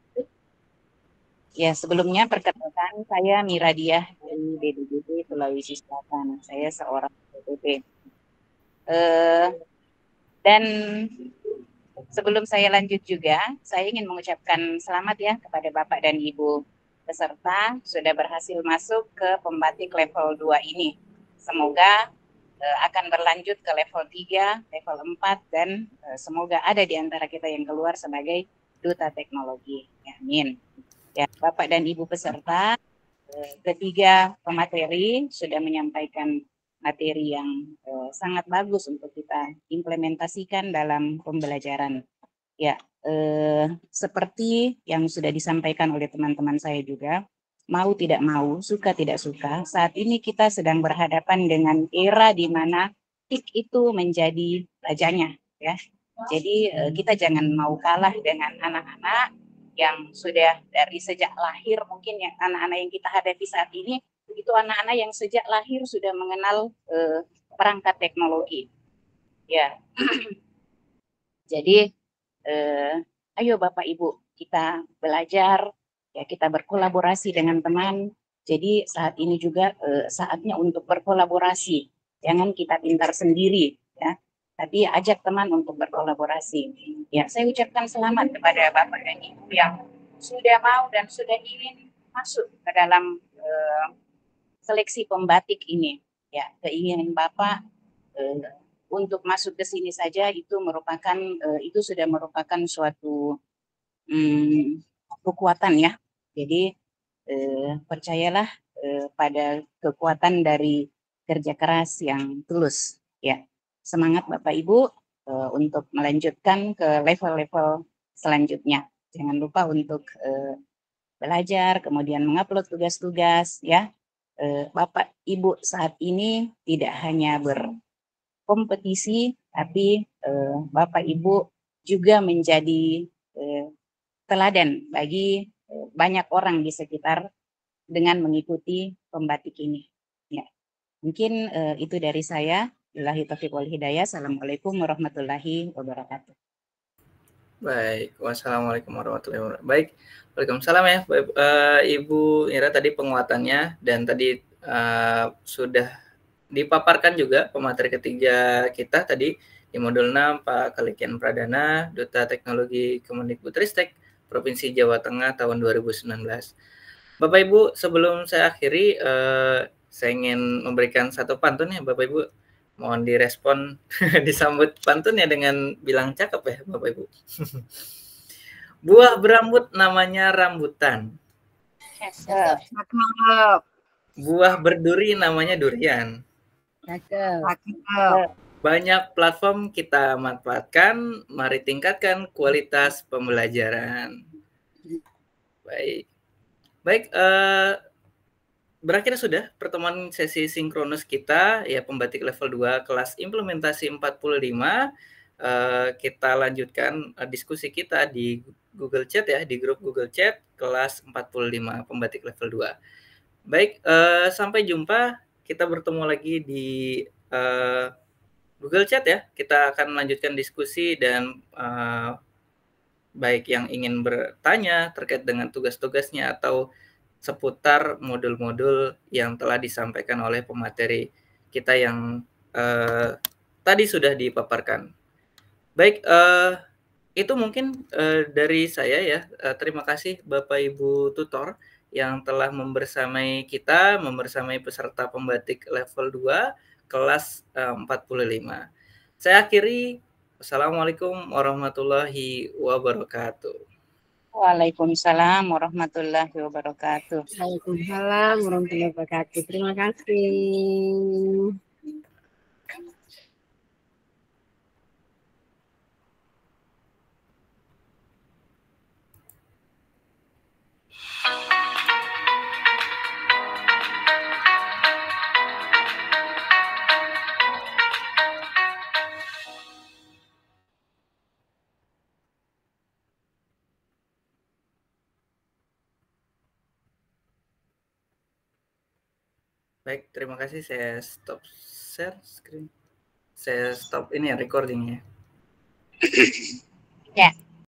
Ya, sebelumnya perkenalkan saya Miradiah dari BPBD Sulawesi Selatan. Saya seorang BPBD. Dan sebelum saya lanjut juga, saya ingin mengucapkan selamat ya kepada Bapak dan Ibu peserta sudah berhasil masuk ke pembatik level 2 ini. Semoga akan berlanjut ke level 3, level 4, dan semoga ada di antara kita yang keluar sebagai duta teknologi. Amin. Ya, Bapak dan Ibu peserta, ketiga pemateri sudah menyampaikan materi yang sangat bagus untuk kita implementasikan dalam pembelajaran. Ya, seperti yang sudah disampaikan oleh teman-teman saya juga, mau tidak mau, suka tidak suka, saat ini kita sedang berhadapan dengan era di mana TIK itu menjadi rajanya, ya. Jadi kita jangan mau kalah dengan anak-anak yang sudah dari sejak lahir, mungkin yang anak-anak yang kita hadapi saat ini itu anak-anak yang sejak lahir sudah mengenal perangkat teknologi, ya. Jadi ayo Bapak Ibu kita belajar, ya kita berkolaborasi dengan teman. Jadi saat ini juga saatnya untuk berkolaborasi. Jangan kita pintar sendiri, ya. Tapi ajak teman untuk berkolaborasi. Ya, saya ucapkan selamat kepada Bapak dan Ibu yang sudah mau dan sudah ingin masuk ke dalam seleksi pembatik ini. Ya, keinginan Bapak untuk masuk ke sini saja itu merupakan itu sudah merupakan suatu kekuatan ya. Jadi percayalah pada kekuatan dari kerja keras yang tulus ya. Semangat Bapak Ibu untuk melanjutkan ke level-level selanjutnya. Jangan lupa untuk belajar, kemudian mengupload tugas-tugas ya. Bapak Ibu saat ini tidak hanya berkompetisi, tapi Bapak Ibu juga menjadi teladan bagi banyak orang di sekitar dengan mengikuti pembatik ini. Ya, mungkin itu dari saya. Billahi taufiq wal hidayah. Assalamualaikum warahmatullahi wabarakatuh. Baik, wassalamualaikum warahmatullahi wabarakatuh. Baik, waalaikumsalam ya, Ibu Ira tadi penguatannya dan tadi sudah dipaparkan juga pemateri ketiga kita tadi di modul 6 Pak Kalikian Pradana, Duta Teknologi Kemendikbudristek Provinsi Jawa Tengah tahun 2019. Bapak Ibu, sebelum saya akhiri, saya ingin memberikan satu pantun ya Bapak Ibu. Mohon direspon, disambut pantunnya dengan bilang cakep ya Bapak Ibu. Buah berambut namanya rambutan. Buah berduri namanya durian. Banyak platform kita manfaatkan, mari tingkatkan kualitas pembelajaran. Baik, berakhir sudah pertemuan sesi sinkronus kita, ya pembatik level 2 kelas implementasi 45. Kita lanjutkan diskusi kita di Google Chat ya, di grup Google Chat kelas 45 pembatik level 2. Baik, sampai jumpa. Kita bertemu lagi di Google Chat ya. Kita akan melanjutkan diskusi dan baik yang ingin bertanya terkait dengan tugas-tugasnya atau seputar modul-modul yang telah disampaikan oleh pemateri kita yang tadi sudah dipaparkan. Baik, itu mungkin dari saya ya. Terima kasih Bapak Ibu tutor yang telah membersamai kita, membersamai peserta pembatik level 2 kelas 45. Saya akhiri. Wassalamualaikum warahmatullahi wabarakatuh. Waalaikumsalam warahmatullahi wabarakatuh. Waalaikumsalam warahmatullahi wabarakatuh. Terima kasih. Baik, terima kasih. Saya stop share screen. Saya stop ini ya recordingnya. Ya.